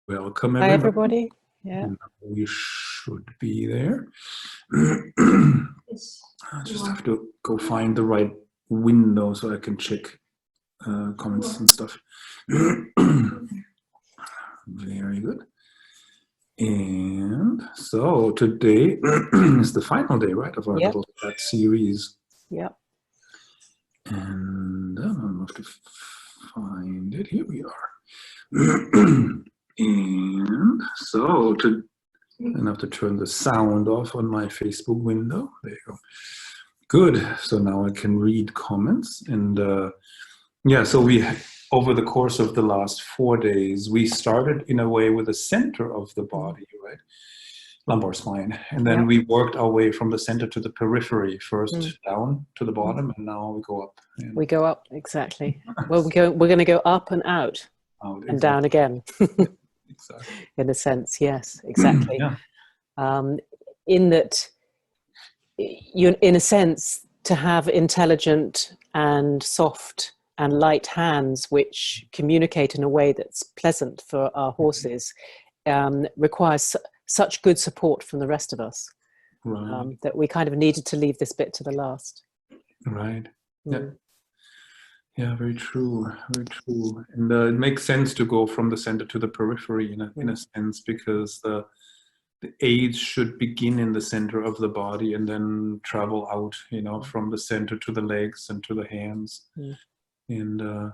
Welcome, Hi, everybody. everybody. Yeah. We should be there. I just have to go find the right window so I can check comments and stuff. Very good. And so today is the final day, right, of our little chat series. Yep. And I'll have to find it. Here we are. And so I have to turn the sound off on my Facebook window. There you go. Good. So now I can read comments. And so we, over the course of the last 4 days, we started in a way with the center of the body, right? Lumbar spine. And then we worked our way from the center to the periphery, first down to the bottom, and now we go up. We go up, exactly. Well, we're going to go up and out, and down again. Exactly. In a sense, yes, exactly. In that, in a sense, to have intelligent and soft and light hands which communicate in a way that's pleasant for our horses requires such good support from the rest of us, that we kind of needed to leave this bit to the last. Right. Yeah. Yeah, very true, very true. And it makes sense to go from the center to the periphery in a sense, because the aids should begin in the center of the body and then travel out, from the center to the legs and to the hands. And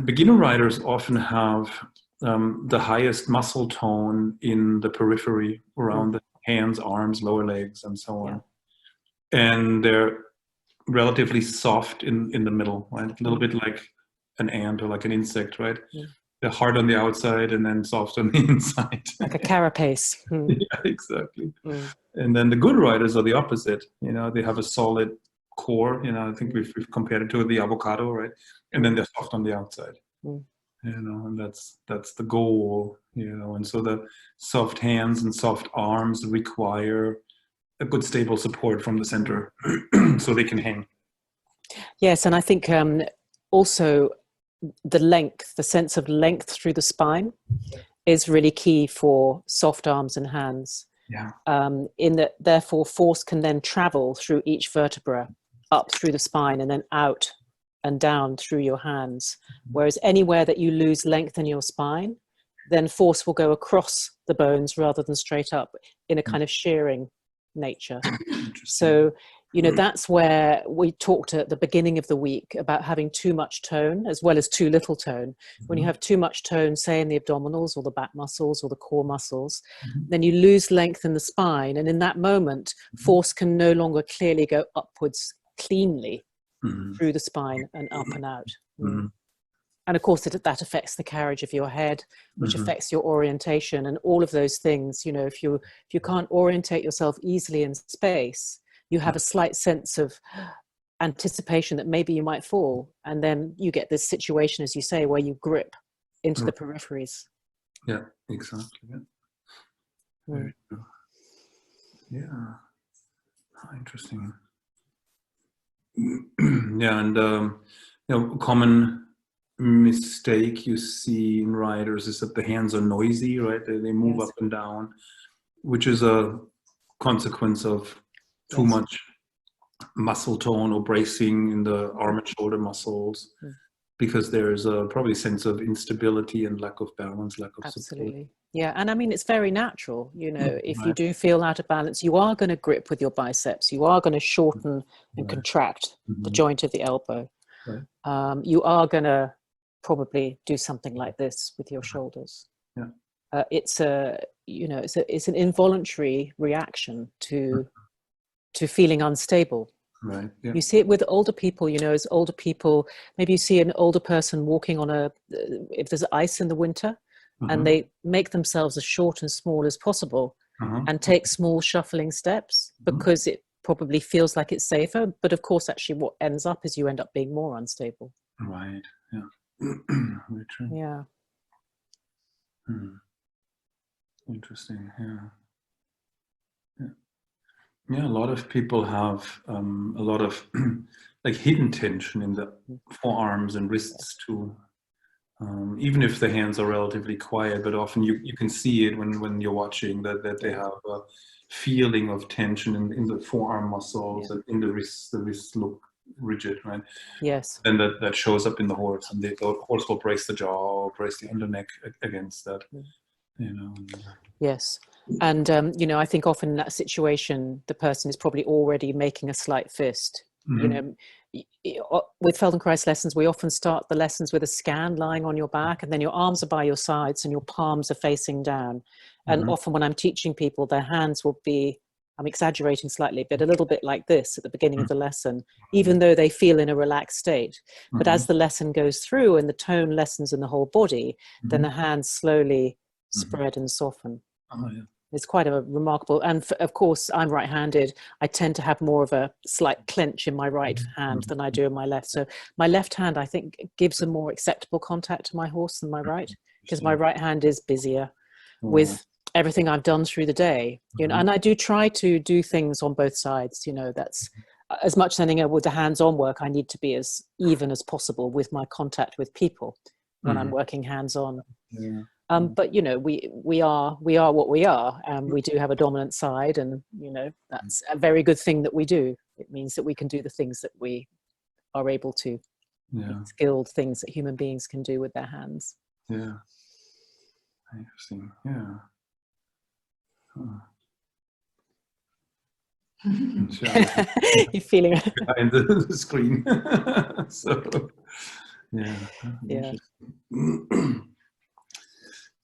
beginner riders often have the highest muscle tone in the periphery around the hands, arms, lower legs, and so on. And they're relatively soft in the middle, right? A little bit like an ant or like an insect, right? They're hard on the outside and then soft on the inside. Like a carapace. Yeah, exactly. And then the good riders are the opposite. They have a solid core. I think we've compared it to the avocado, right? And then they're soft on the outside. And that's the goal. And so the soft hands and soft arms require a good stable support from the center so they can hang. Yes, and I think also the sense of length through the spine is really key for soft arms and hands. In that, therefore, force can then travel through each vertebra, up through the spine and then out and down through your hands. Whereas anywhere that you lose length in your spine, then force will go across the bones rather than straight up in a kind of shearing nature. So, that's where we talked at the beginning of the week about having too much tone as well as too little tone. When you have too much tone, say in the abdominals or the back muscles or the core muscles, then you lose length in the spine. And in that moment, force can no longer clearly go upwards cleanly through the spine and up and out. And of course, that affects the carriage of your head, which affects your orientation and all of those things. If you can't orientate yourself easily in space, you have a slight sense of anticipation that maybe you might fall. And then you get this situation, as you say, where you grip into the peripheries. Yeah, exactly. Very true. Yeah. Interesting. Yeah, and common mistake you see in riders is that the hands are noisy, right? They move up and down, which is a consequence of too much muscle tone or bracing in the arm and shoulder muscles, because there's a probably sense of instability and lack of balance, lack of support. Yeah, and I mean, it's very natural, if you do feel out of balance, you are going to grip with your biceps, you are going to shorten and contract the joint of the elbow. You are going to probably do something like this with your shoulders. It's it's an involuntary reaction to feeling unstable. You see it with older people, as older people, maybe you see an older person walking on if there's ice in the winter, and they make themselves as short and small as possible and take small shuffling steps because it probably feels like it's safer. But of course, actually what ends up is you end up being more unstable. Right. Yeah. Very true. Yeah. Interesting. Yeah, a lot of people have a lot of like hidden tension in the forearms and wrists too. Even if the hands are relatively quiet, but often you can see it when you're watching that they have a feeling of tension in the forearm muscles and in the wrists look rigid, right? Yes. And that shows up in the horse, and the horse will brace the jaw or brace the underneck against that, you know. Yes. And, I think often in that situation, the person is probably already making a slight fist. With Feldenkrais lessons, we often start the lessons with a scan lying on your back, and then your arms are by your sides and your palms are facing down. And often when I'm teaching people, their hands will be, I'm exaggerating slightly, but a little bit like this at the beginning of the lesson, even though they feel in a relaxed state. But as the lesson goes through and the tone lessens in the whole body, then the hands slowly spread and soften. Oh, yeah. It's quite a remarkable, and of course I'm right-handed. I tend to have more of a slight clench in my right hand than I do in my left. So my left hand, I think, gives a more acceptable contact to my horse than my right, because my right hand is busier with everything I've done through the day. And I do try to do things on both sides. That's as much as anything with the hands-on work. I need to be as even as possible with my contact with people when I'm working hands-on. Yeah. But we are what we are, and we do have a dominant side, and that's a very good thing that we do. It means that we can do the things that we are able to, skilled things that human beings can do with their hands. Yeah, interesting. Yeah. You're feeling behind the screen. So yeah.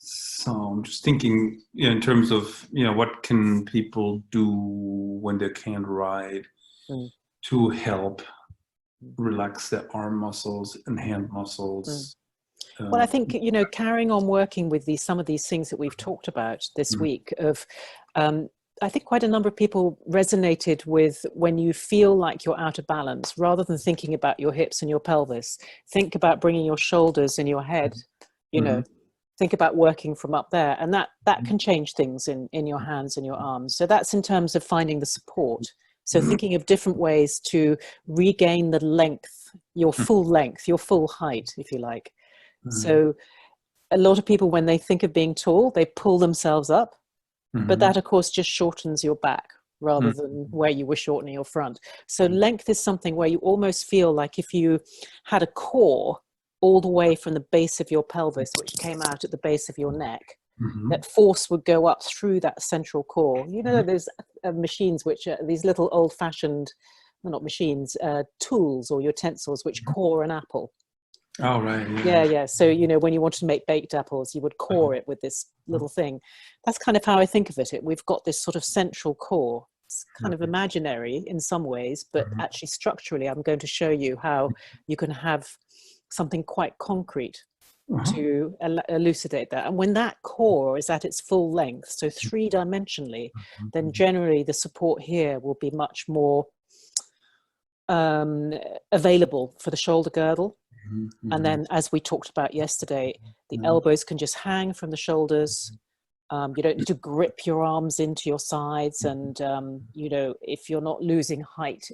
So I'm just thinking, in terms of, what can people do when they can't ride to help relax their arm muscles and hand muscles? Well, I think, carrying on working with some of these things that we've talked about this week I think quite a number of people resonated with when you feel like you're out of balance, rather than thinking about your hips and your pelvis, think about bringing your shoulders and your head, think about working from up there, and that can change things in your hands and your arms. So that's in terms of finding the support. So thinking of different ways to regain the length, your full length, your full height, if you like. So a lot of people, when they think of being tall, they pull themselves up, but that of course just shortens your back rather than where you were shortening your front. So length is something where you almost feel like if you had a core all the way from the base of your pelvis, which came out at the base of your neck, that force would go up through that central core. There's machines which are these little old-fashioned, well, not machines, tools or utensils which core an apple. Oh, right. Yeah. So, when you wanted to make baked apples, you would core it with this little thing. That's kind of how I think of it. We've got this sort of central core. It's kind of imaginary in some ways, but actually structurally, I'm going to show you how you can have something quite concrete to elucidate that. And when that core is at its full length, so three-dimensionally, then generally the support here will be much more available for the shoulder girdle. And then, as we talked about yesterday, the elbows can just hang from the shoulders. You don't need to grip your arms into your sides. And, if you're not losing height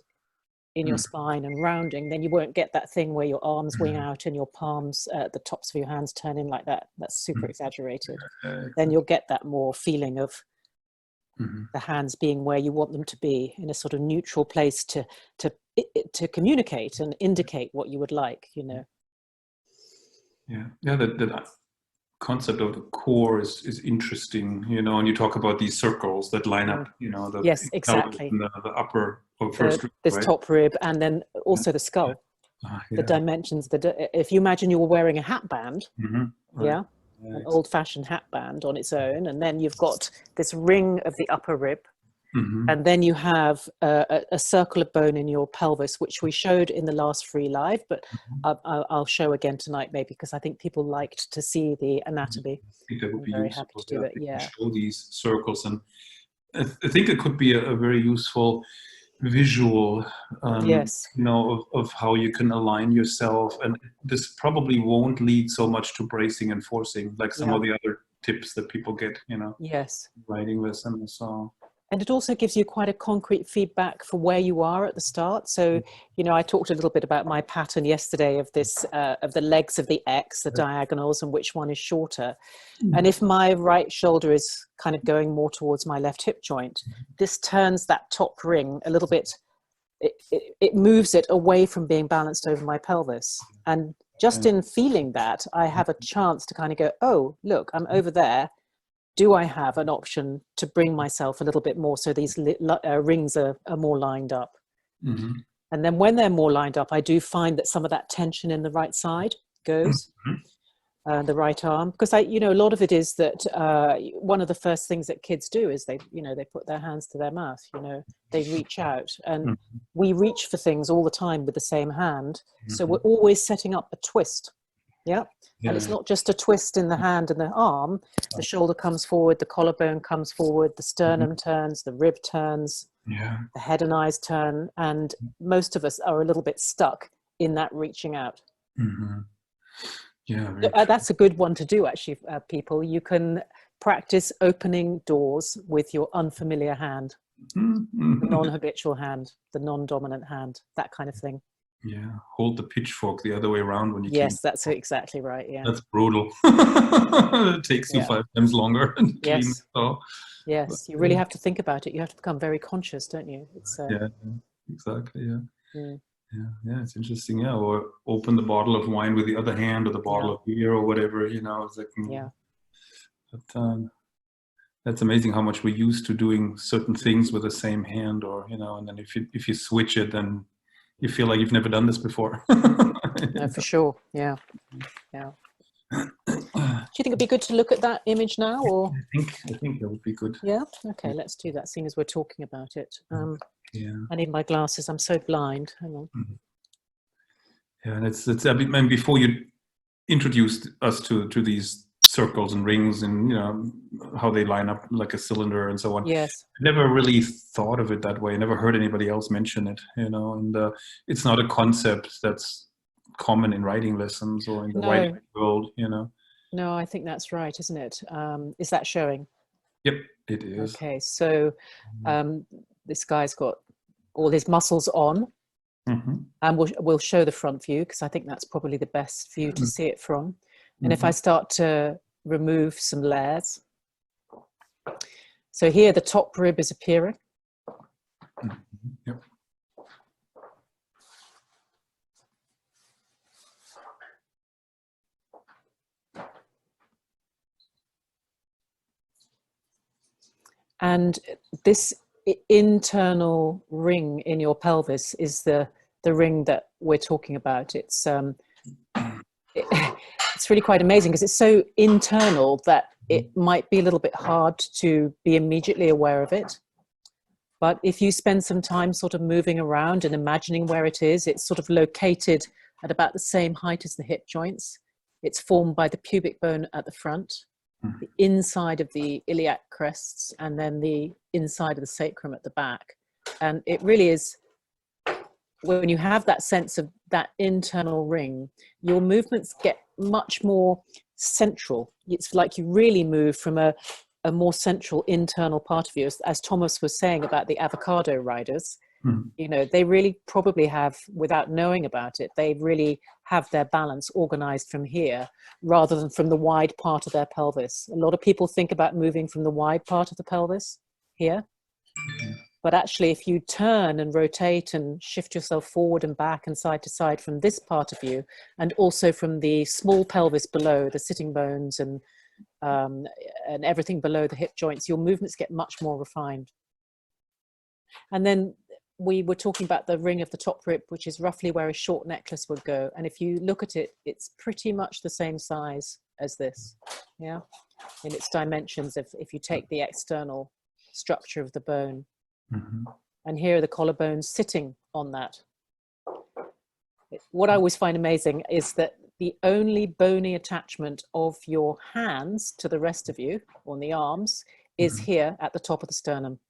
in your spine and rounding, then you won't get that thing where your arms wing out and your palms, the tops of your hands turn in like that. That's super exaggerated. Then you'll get that more feeling of the hands being where you want them to be, in a sort of neutral place to communicate and indicate what you would like, Yeah, the concept of the core is interesting, and you talk about these circles that line up, yes, exactly, the upper or first rib, this right? top rib, and then also the skull, the dimensions. If you imagine you were wearing a hat band, right. An old-fashioned hat band on its own, and then you've got this ring of the upper rib, and then you have a circle of bone in your pelvis, which we showed in the last free live, but I'll show again tonight maybe, because I think people liked to see the anatomy. I think that would be very useful. happy to do it. Show these circles, and I think it could be a very useful visual, yes, of how you can align yourself, and this probably won't lead so much to bracing and forcing like some of the other tips that people get, yes, riding lessons. So And it also gives you quite a concrete feedback for where you are at the start. So, you know, I talked a little bit about my pattern yesterday of this, of the legs of the X, the diagonals, and which one is shorter. And if my right shoulder is kind of going more towards my left hip joint, this turns that top ring a little bit, it moves it away from being balanced over my pelvis. And just in feeling that, I have a chance to kind of go, oh, look, I'm over there. Do I have an option to bring myself a little bit more so these rings are more lined up? Mm-hmm. And then when they're more lined up, I do find that some of that tension in the right side goes, the right arm. Because you know, a lot of it is that one of the first things that kids do is they put their hands to their mouth, you know, they reach out. And we reach for things all the time with the same hand. So we're always setting up a twist. Yeah. And it's not just a twist in the hand and the arm. The shoulder comes forward, the collarbone comes forward, the sternum turns, the rib turns, the head and eyes turn. And most of us are a little bit stuck in that reaching out. Yeah, that's a good one to do, actually, people. You can practice opening doors with your unfamiliar hand, the non-habitual hand, the non-dominant hand, that kind of thing. Yeah, hold the pitchfork the other way around when you Yes, that's exactly right. Yeah, that's brutal. It takes you 5 times longer to clean. So, yes, you really have to think about it. You have to become very conscious, don't you? It's yeah, exactly. Yeah, it's interesting. Yeah, or open the bottle of wine with the other hand, or the bottle of beer, or whatever. You know, it's like But that's amazing how much we're used to doing certain things with the same hand, or you know, and then if you switch it, then you feel like you've never done this before. No, for sure. Yeah. Do you think it'd be good to look at that image now, or? I think that would be good. Yeah. Okay, let's do that. Seeing as we're talking about it. I need my glasses. I'm so blind. Hang on. Yeah, and it's. I mean, before you introduced us to these circles and rings, and you know how they line up like a cylinder and so on. Yes. I never really thought of it that way. I never heard anybody else mention it. You know, and it's not a concept that's common in writing lessons or in the writing world. You know. No, I think that's right, isn't it? Is that showing? Yep, it is. Okay, so this guy's got all his muscles on, and we'll show the front view because I think that's probably the best view to see it from. And if I start to remove some layers, so here the top rib is appearing. Yep. And this internal ring in your pelvis is the ring that we're talking about. It's it's really quite amazing because it's so internal that it might be a little bit hard to be immediately aware of it. But if you spend some time sort of moving around and imagining where it is, it's sort of located at about the same height as the hip joints. It's formed by the pubic bone at the front, the inside of the iliac crests, and then the inside of the sacrum at the back. And it really is, when you have that sense of that internal ring, your movements get much more central. It's like you really move from a more central internal part of you, as Thomas was saying about the avocado riders. You know, they really probably have, without knowing about it, they really have their balance organized from here rather than from the wide part of their pelvis. A lot of people think about moving from the wide part of the pelvis here, but actually if you turn and rotate and shift yourself forward and back and side to side from this part of you, and also from the small pelvis below, the sitting bones and everything below the hip joints, your movements get much more refined. And then we were talking about the ring of the top rib, which is roughly where a short necklace would go. And if you look at it, it's pretty much the same size as this, yeah, in its dimensions, if you take the external structure of the bone. And here are the collarbones sitting on that. What I always find amazing is that the only bony attachment of your hands to the rest of you, on the arms, is here at the top of the sternum.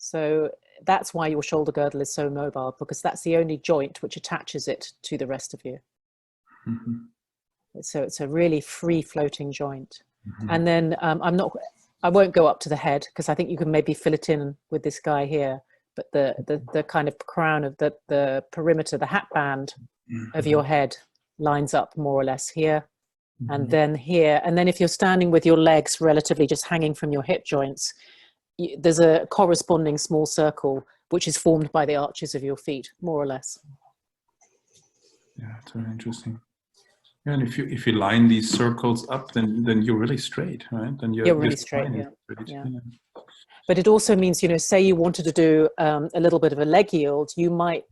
So that's why your shoulder girdle is so mobile, because that's the only joint which attaches it to the rest of you. So it's a really free floating joint. And then I'm not I won't go up to the head because I think you can maybe fill it in with this guy here. But the kind of crown of the perimeter, the hat band of your head lines up more or less here. And then here. And then if you're standing with your legs relatively just hanging from your hip joints, there's a corresponding small circle which is formed by the arches of your feet, more or less. Yeah, it's very interesting. Yeah, and if you line these circles up, then you're really straight, right? Then you're really straight. Yeah. But it also means, say you wanted to do a little bit of a leg yield, you might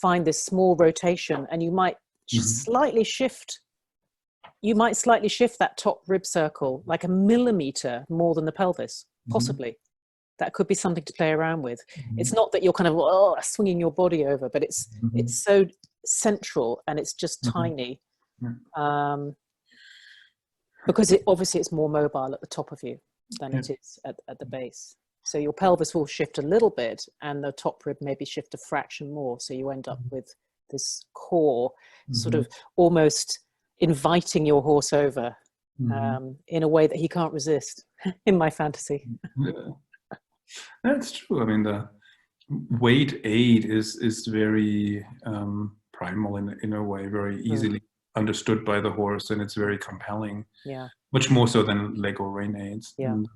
find this small rotation, and you might slightly shift. You might slightly shift that top rib circle like a millimeter more than the pelvis, possibly. That could be something to play around with. It's not that you're kind of swinging your body over, but it's so central and it's just tiny. Because obviously it's more mobile at the top of you than it is at the base. So your pelvis will shift a little bit and the top rib maybe shift a fraction more. So you end up with this core sort of almost inviting your horse over in a way that he can't resist in my fantasy. That's true. I mean, the weight aid is very primal in a way, very easily understood by the horse, and it's very compelling. Yeah. Much more so than leg or rein aids. Yeah. And,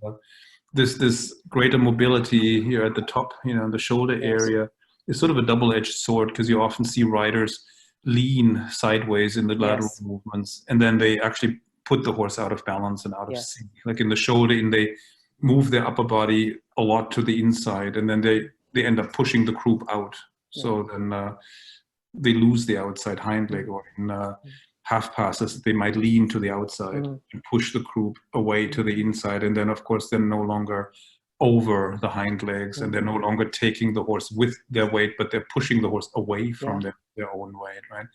this greater mobility here at the top, the shoulder area, is sort of a double-edged sword, because you often see riders lean sideways in the lateral movements, and then they actually put the horse out of balance and out of sync. Like in the shoulder, and they move their upper body a lot to the inside, and then they end up pushing the croup out. So then they lose the outside hind leg, or in half passes, they might lean to the outside and push the croup away to the inside. And then, of course, they're no longer over the hind legs, and they're no longer taking the horse with their weight, but they're pushing the horse away from their own weight, right?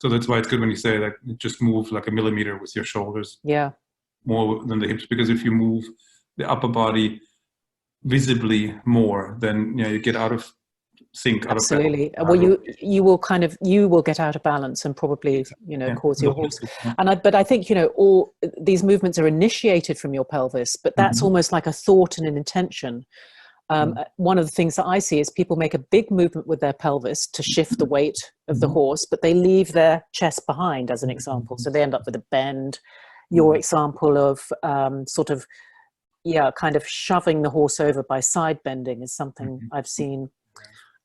So that's why it's good when you say, like, just move like a millimeter with your shoulders more than the hips, because if you move the upper body visibly more, then you get out of sync. Absolutely. Well, you will get out of balance and probably cause your horse. But I think all these movements are initiated from your pelvis, but that's almost like a thought and an intention. One of the things that I see is people make a big movement with their pelvis to shift the weight of the horse, but they leave their chest behind, as an example. So they end up with a bend. Your example of kind of shoving the horse over by side bending is something I've seen.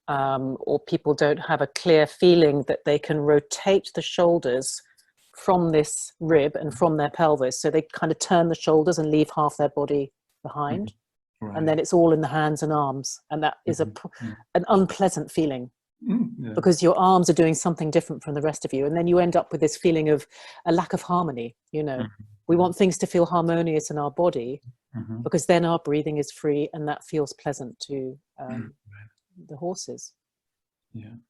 Or people don't have a clear feeling that they can rotate the shoulders from this rib and from their pelvis. So they kind of turn the shoulders and leave half their body behind. And then it's all in the hands and arms. And that is an unpleasant feeling because your arms are doing something different from the rest of you. And then you end up with this feeling of a lack of harmony. We want things to feel harmonious in our body because then our breathing is free and that feels pleasant to the horses. And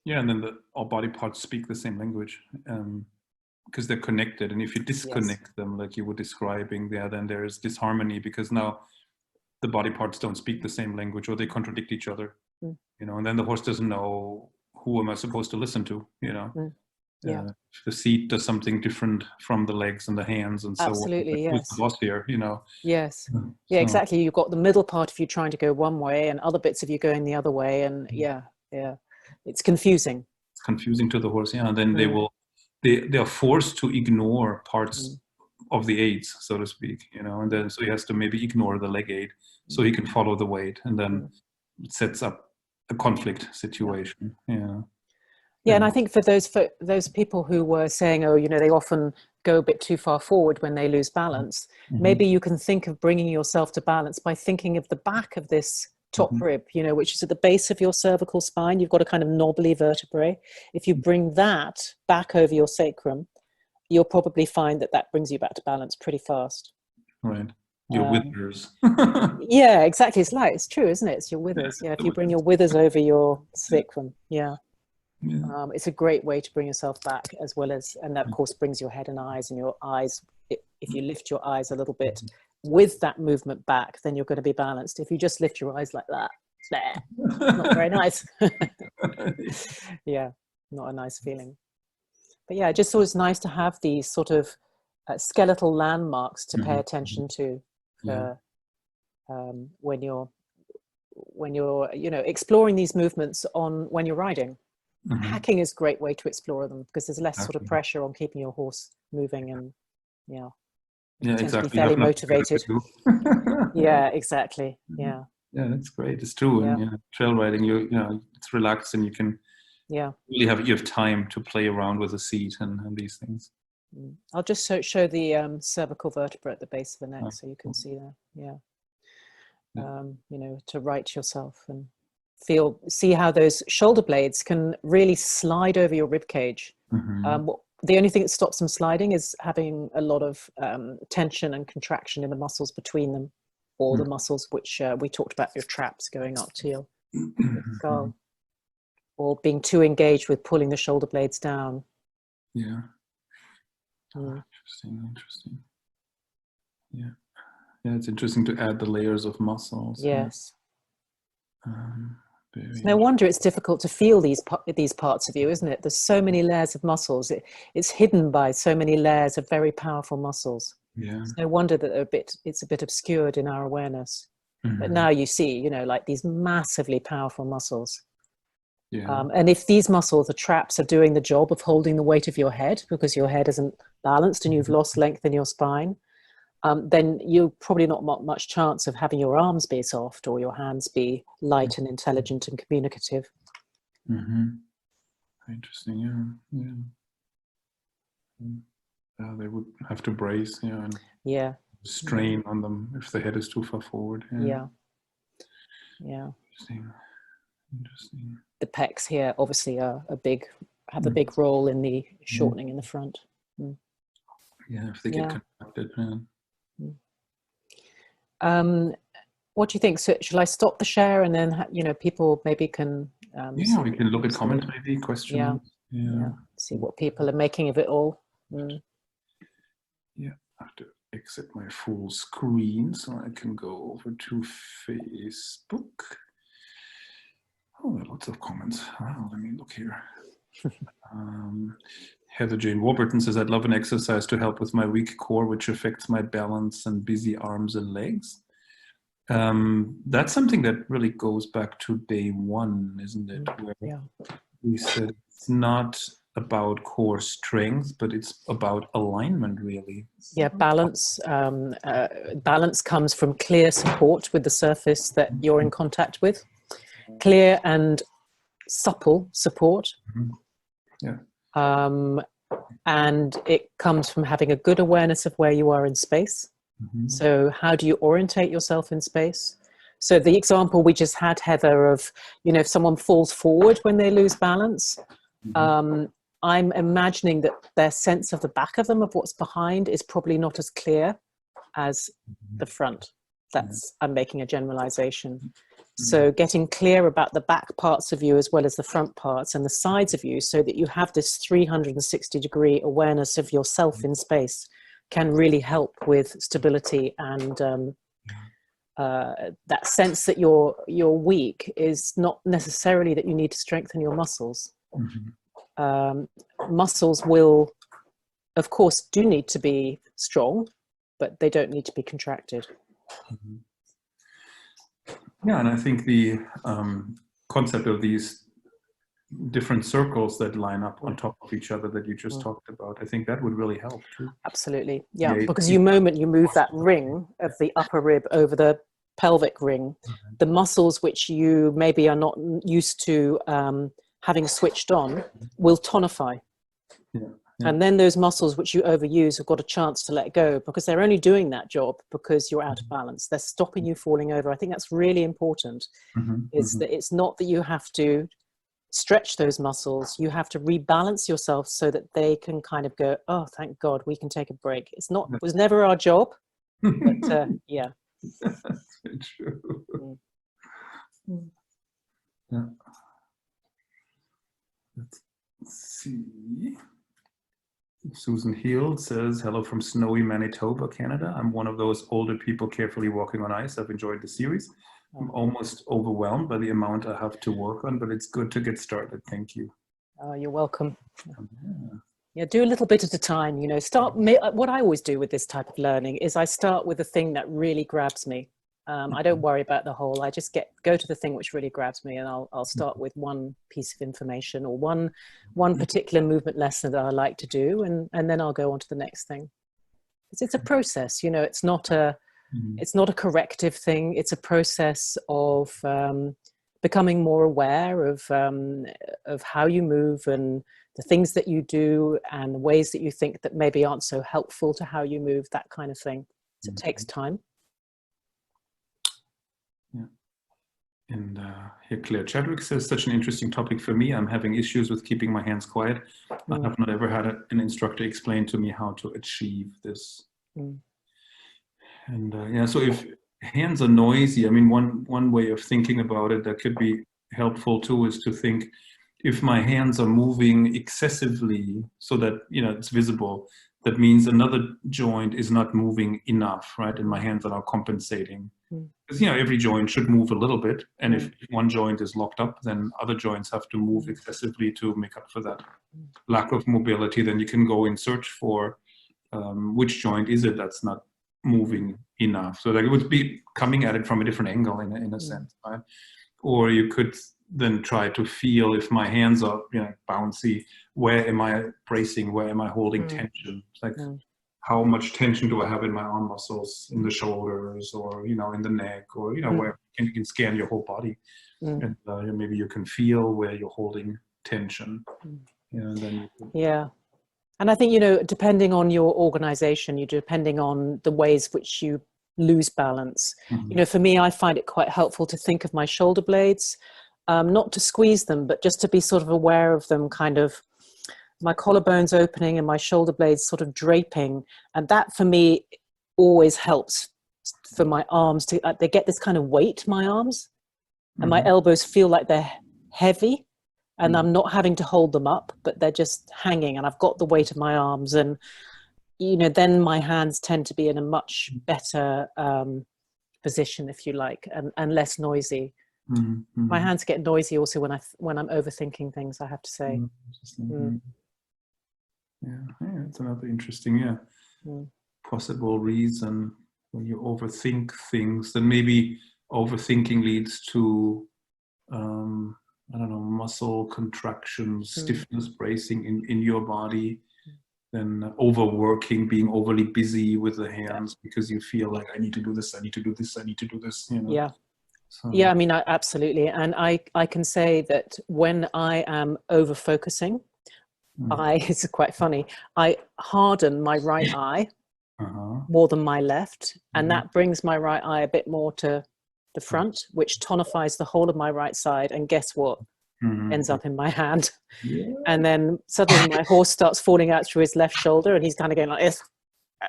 then all body parts speak the same language because they're connected, and if you disconnect them, like you were describing there, then there's disharmony, because now the body parts don't speak the same language, or they contradict each other. And then the horse doesn't know, who am I supposed to listen to? If the seat does something different from the legs and the hands and so absolutely on. Who's the boss here? Exactly. You've got the middle part of you trying to go one way and other bits of you going the other way, and it's confusing. It's confusing to the horse, and then they are forced to ignore parts of the aids, so to speak, and then so he has to maybe ignore the leg aid so he can follow the weight, and then it sets up a conflict situation. And I think for those people who were saying, they often go a bit too far forward when they lose balance, maybe you can think of bringing yourself to balance by thinking of the back of this top rib, which is at the base of your cervical spine. You've got a kind of knobbly vertebrae. If you bring that back over your sacrum, you'll probably find that brings you back to balance pretty fast. Right. Your withers. Yeah, exactly. It's true, isn't it? It's your withers. If you bring your withers over your sacrum, it's a great way to bring yourself back, as well as, and that of course brings your head and eyes, and your eyes, if you lift your eyes a little bit with that movement back, then you're going to be balanced. If you just lift your eyes like that, not very nice. Not a nice feeling. But it just always nice to have these sort of skeletal landmarks to pay attention to when you're exploring these movements when you're riding. Hacking is a great way to explore them because there's less sort of pressure on keeping your horse moving, and tend to be fairly motivated. Yeah, exactly. Yeah, that's great. It's true. And trail riding, it's relaxed, and you can really have time to play around with the seat and these things. I'll just show the cervical vertebra at the base of the neck, so you can see there. To right yourself and see how those shoulder blades can really slide over your rib cage. The only thing that stops them sliding is having a lot of tension and contraction in the muscles between them, or the muscles which we talked about, your traps going up to your skull, or being too engaged with pulling the shoulder blades down. Interesting. Yeah, it's interesting to add the layers of muscles. Yes. It's no wonder it's difficult to feel these parts of you, isn't it? There's so many layers of muscles. It's hidden by so many layers of very powerful muscles. It's no wonder that it's a bit obscured in our awareness. But now you see, like these massively powerful muscles. And if these muscles, the traps, are doing the job of holding the weight of your head because your head isn't balanced and you've lost length in your spine, then you're probably not much chance of having your arms be soft or your hands be light and intelligent and communicative. Interesting. They would have to brace, and strain on them if the head is too far forward. Interesting. The pecs here obviously have a big role in the shortening in the front. If they get contracted. What do you think? So shall I stop the share and then people maybe can we can look at comments, maybe questions. See what people are making of it all. I have to exit my full screen so I can go over to Facebook. Oh, there are lots of comments. Wow, let me look here. Heather Jane Warburton says, I'd love an exercise to help with my weak core, which affects my balance and busy arms and legs. That's something that really goes back to day one, isn't it? Where we said it's not about core strength, but it's about alignment, really. Balance. Balance comes from clear support with the surface that you're in contact with. Clear and supple support. And it comes from having a good awareness of where you are in space. So how do you orientate yourself in space? So the example we just had, Heather, of, if someone falls forward when they lose balance, I'm imagining that their sense of the back of them, of what's behind, is probably not as clear as the front. I'm making a generalization. So getting clear about the back parts of you as well as the front parts and the sides of you, so that you have this 360-degree awareness of yourself in space, can really help with stability. And that sense that you're weak is not necessarily that you need to strengthen your muscles. Muscles will, of course, do need to be strong, but they don't need to be contracted. And I think the concept of these different circles that line up on top of each other that you just talked about, I think that would really help too. Absolutely, because you move that ring of the upper rib over the pelvic ring, the muscles which you maybe are not used to having switched on will tonify. And then those muscles which you overuse have got a chance to let go, because they're only doing that job because you're out of balance. They're stopping you falling over. I think that's really important, is that it's not that you have to stretch those muscles. You have to rebalance yourself so that they can kind of go, oh, thank God, we can take a break. It was never our job, but That's very true. Let's see. Susan Heald says, hello from snowy Manitoba, Canada. I'm one of those older people carefully walking on ice. I've enjoyed the series. I'm almost overwhelmed by the amount I have to work on, but it's good to get started. Thank you. Oh, you're welcome. Yeah, do a little bit at a time, you know, what I always do with this type of learning is I start with the thing that really grabs me. I don't worry about the whole, I just go to the thing which really grabs me, and I'll start with one piece of information or one particular movement lesson that I like to do. And then I'll go on to the next thing. It's a process, you know, it's not a corrective thing. It's a process of becoming more aware of how you move and the things that you do and the ways that you think that maybe aren't so helpful to how you move, that kind of thing. So it takes time. Yeah. And here Claire Chadwick says, such an interesting topic for me. I'm having issues with keeping my hands quiet. I have not ever had an instructor explain to me how to achieve this. And yeah, so if hands are noisy, I mean, one way of thinking about it that could be helpful too is to think, if my hands are moving excessively so that, you know, it's visible, that means another joint is not moving enough, right? And my hands are now compensating. Because, you know, every joint should move a little bit. And if one joint is locked up, then other joints have to move excessively to make up for that lack of mobility. Then you can go and search for which joint is it that's not moving enough. So like it would be coming at it from a different angle in a sense, right? Or you could then try to feel, if my hands are, you know, bouncy, where am I bracing? Where am I holding tension? Like how much tension do I have in my arm muscles, in the shoulders, or, you know, in the neck, or, you know, where you can scan your whole body. And maybe you can feel where you're holding tension. And then and I think, you know, depending on your organization, depending on the ways which you lose balance. You know, for me, I find it quite helpful to think of my shoulder blades, not to squeeze them, but just to be sort of aware of them, kind of my collarbones opening and my shoulder blades sort of draping. And that for me always helps for my arms to, they get this kind of weight, my arms, and my elbows feel like they're heavy, and I'm not having to hold them up, but they're just hanging, and I've got the weight of my arms. And, you know, then my hands tend to be in a much better position, if you like, and less noisy. My hands get noisy also when I'm overthinking things, I have to say. Yeah, it's another interesting, possible reason when you overthink things. Then maybe overthinking leads to, I don't know, muscle contractions, stiffness, bracing in your body. Then overworking, being overly busy with the hands because you feel like, I need to do this, I need to do this, I need to do this, you know. Yeah, I mean, absolutely. And I can say that when I am over focusing, it's quite funny, I harden my right eye more than my left. And that brings my right eye a bit more to the front, which tonifies the whole of my right side. And guess what? Ends up in my hand. And then suddenly my horse starts falling out through his left shoulder, and he's kind of going like this.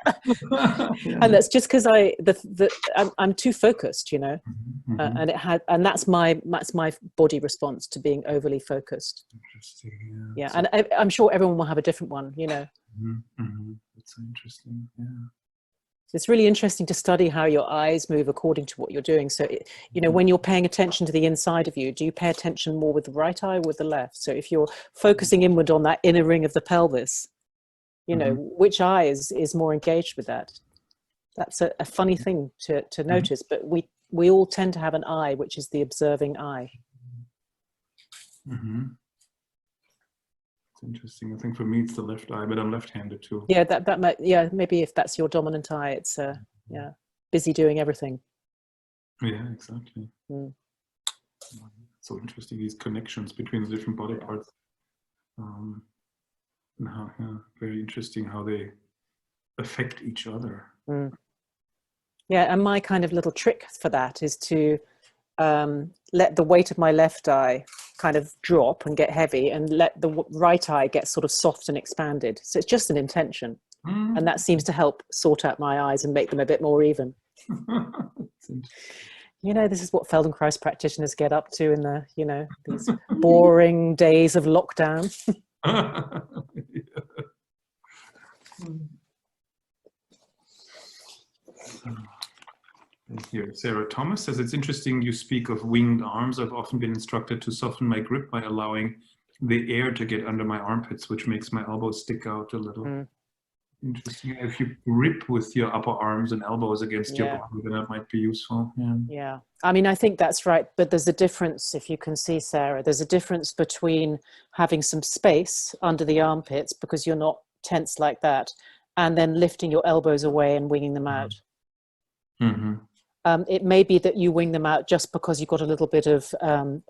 And that's just because I'm too focused, you know, and that's my body response to being overly focused. Interesting. Yeah, and I'm sure everyone will have a different one, you know. That's so interesting. Yeah. So it's really interesting to study how your eyes move according to what you're doing. So, you know, when you're paying attention to the inside of you, do you pay attention more with the right eye or with the left? So if you're focusing inward on that inner ring of the pelvis, you know, which eye is more engaged with that? That's a funny thing to notice, but we all tend to have an eye which is the observing eye. It's interesting. I think for me it's the left eye, but I'm left-handed too. Yeah, that might, maybe if that's your dominant eye, it's busy doing everything. Yeah, exactly. So interesting, these connections between the different body parts. Very interesting how they affect each other. Yeah, and my kind of little trick for that is to let the weight of my left eye kind of drop and get heavy, and let the right eye get sort of soft and expanded. So it's just an intention, and that seems to help sort out my eyes and make them a bit more even. You know, this is what Feldenkrais practitioners get up to in the, you know, these boring days of lockdown. Here, Sarah Thomas says, it's interesting you speak of winged arms. I've often been instructed to soften my grip by allowing the air to get under my armpits, which makes my elbows stick out a little. Interesting. If you grip with your upper arms and elbows against your body, then that might be useful. Yeah. I mean, I think that's right. But there's a difference, if you can see, Sarah, there's a difference between having some space under the armpits because you're not tense like that, and then lifting your elbows away and winging them out. It may be that you wing them out just because you've got a little bit of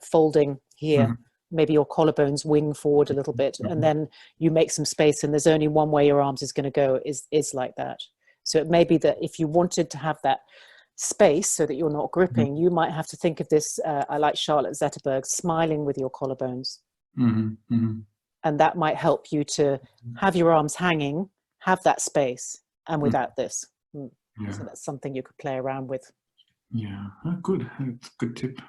folding here. Maybe your collarbones wing forward a little bit, and then you make some space, and there's only one way your arms is going to go is like that. So it may be that if you wanted to have that space so that you're not gripping, you might have to think of this. I like Charlotte Zetterberg, smiling with your collarbones. And that might help you to have your arms hanging, have that space, and without this. So that's something you could play around with. Yeah, good. That's a good tip.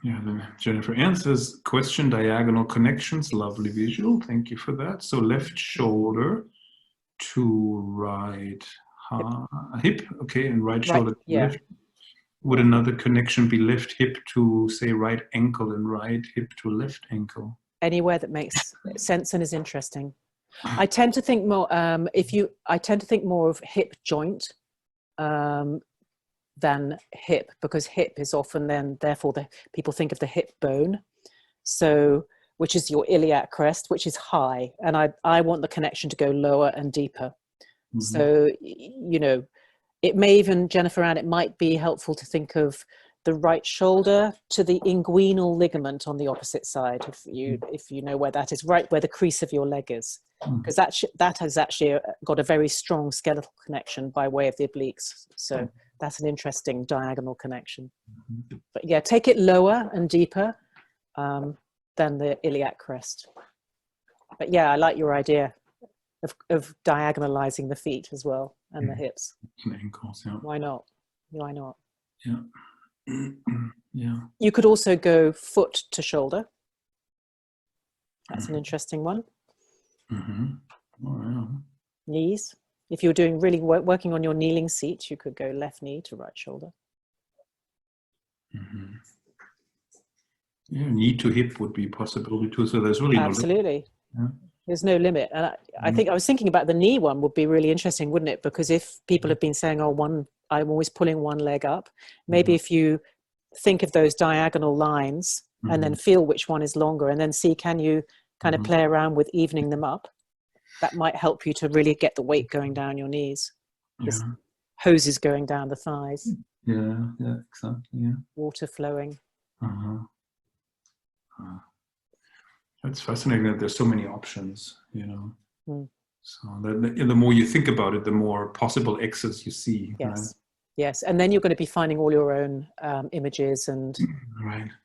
Yeah, then Jennifer Ann says, question diagonal connections, lovely visual. Thank you for that. So left shoulder to right hip, okay, and right shoulder to left. Would another connection be left hip to, say, right ankle and right hip to left ankle? Anywhere that makes sense and is interesting. I tend to think more, I tend to think more of hip joint than hip, because hip is often then, therefore, people think of the hip bone. So, which is your iliac crest, which is high. And I want the connection to go lower and deeper. So, you know, it may even, Jennifer Ann, it might be helpful to think of the right shoulder to the inguinal ligament on the opposite side, if you know where that is, right where the crease of your leg is, because that has actually got a very strong skeletal connection by way of the obliques. So that's an interesting diagonal connection. But yeah, take it lower and deeper than the iliac crest. But yeah, I like your idea of diagonalizing the feet as well and the hips. And ankles, Why not? Why not? Yeah. You could also go foot to shoulder. That's an interesting one. Knees. If you're doing really working on your kneeling seat, you could go left knee to right shoulder. Yeah, knee to hip would be a possibility too. So there's really absolutely no limit. There's no limit. And I think I was thinking about the knee one would be really interesting, wouldn't it? Because if people have been saying, oh, I'm always pulling one leg up, maybe if you think of those diagonal lines and then feel which one is longer, and then see, can you kind of play around with evening them up? That might help you to really get the weight going down your knees. This hoses going down the thighs. Yeah, exactly. Yeah. Water flowing. That's fascinating that there's so many options, you know. So the more you think about it, the more possible exits you see. Yes. Right? Yes. And then you're going to be finding all your own images and,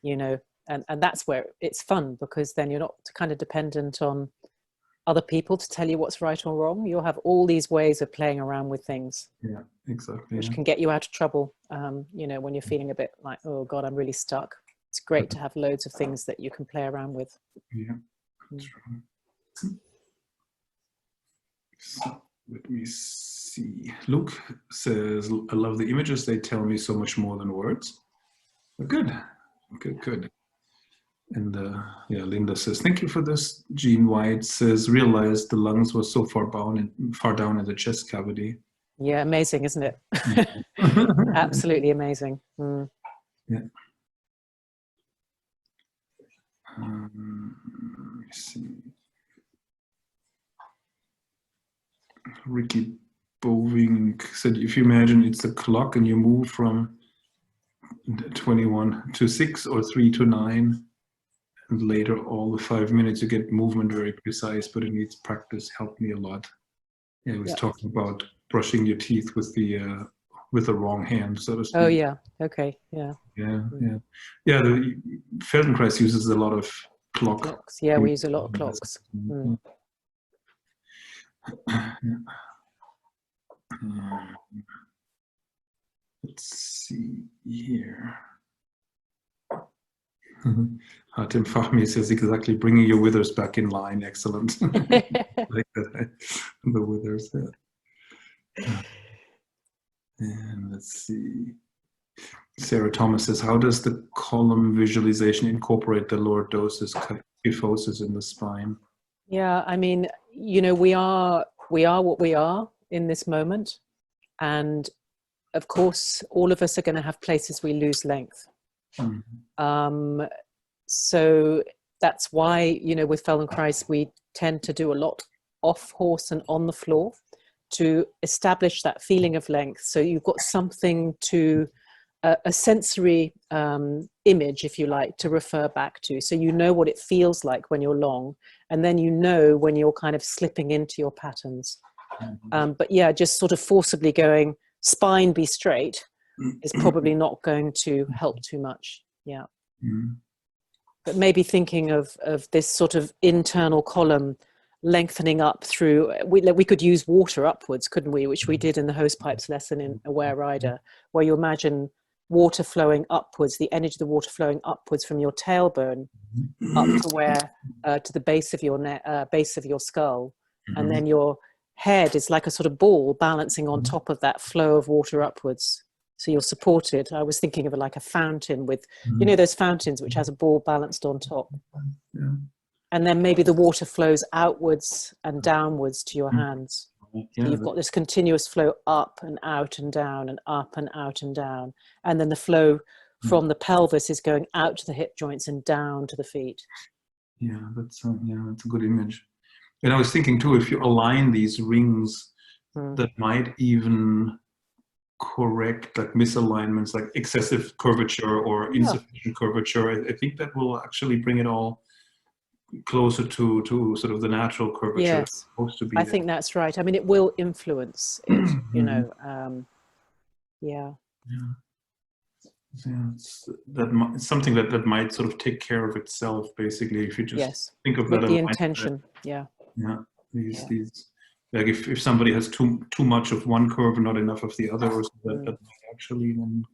you know, and that's where it's fun, because then you're not kind of dependent on other people to tell you what's right or wrong. You'll have all these ways of playing around with things. Yeah, exactly. Which can get you out of trouble, you know, when you're feeling a bit like, oh God, I'm really stuck. It's great to have loads of things that you can play around with. Yeah, that's right. So let me see. Luke says, I love the images. They tell me so much more than words. Good. And Linda says, thank you for this. Jean White says, realized the lungs were so far down in the chest cavity. Yeah, amazing, isn't it? Absolutely amazing. Yeah. Let me see. Ricky Boving said, if you imagine it's a clock and you move from 21 to 6 or 3 to 9, and later all the 5 minutes you get movement very precise, but it needs practice. Helped me a lot. Yeah, he was talking about brushing your teeth with the wrong hand, so to speak. Oh yeah. Okay. Yeah. Yeah. The Feldenkrais uses a lot of clocks. Yeah, we use a lot of clocks. Let's see here. Tim Fahmy says exactly, bringing your withers back in line. Excellent. Like that. The withers. Yeah. And let's see. Sarah Thomas says, how does the column visualization incorporate the lordosis kyphosis in the spine? Yeah, I mean, we are what we are in this moment. And of course, all of us are going to have places we lose length. So that's why, with Feldenkrais, we tend to do a lot off horse and on the floor to establish that feeling of length. So you've got something to, a sensory image, if you like, to refer back to. So you know what it feels like when you're long, and then you know when you're kind of slipping into your patterns. But yeah, just sort of forcibly going, spine be straight, is probably not going to help too much. Yeah. But maybe thinking of this sort of internal column lengthening up through, we could use water upwards, couldn't we? Which we did in the hose pipes lesson in Aware Rider, where you imagine water flowing upwards, the energy of the water flowing upwards from your tailbone up to where, to the base of your base of your skull. And then your head is like a sort of ball balancing on top of that flow of water upwards. So you're supported. I was thinking of it like a fountain with, those fountains which has a ball balanced on top. Yeah. And then maybe the water flows outwards and downwards to your hands. So you've got this continuous flow up and out and down and up and out and down. And then the flow from the pelvis is going out to the hip joints and down to the feet. Yeah, that's a good image. And I was thinking too, if you align these rings, that might even correct like misalignments, like excessive curvature or insufficient curvature. I think that will actually bring it all closer to sort of the natural curvature. Yes, supposed to be. I think that's right. I mean, it will influence it, yeah. It's something that might sort of take care of itself, basically, if you just think of with that the intention. These like if somebody has too much of one curve and not enough of the other, or that might actually then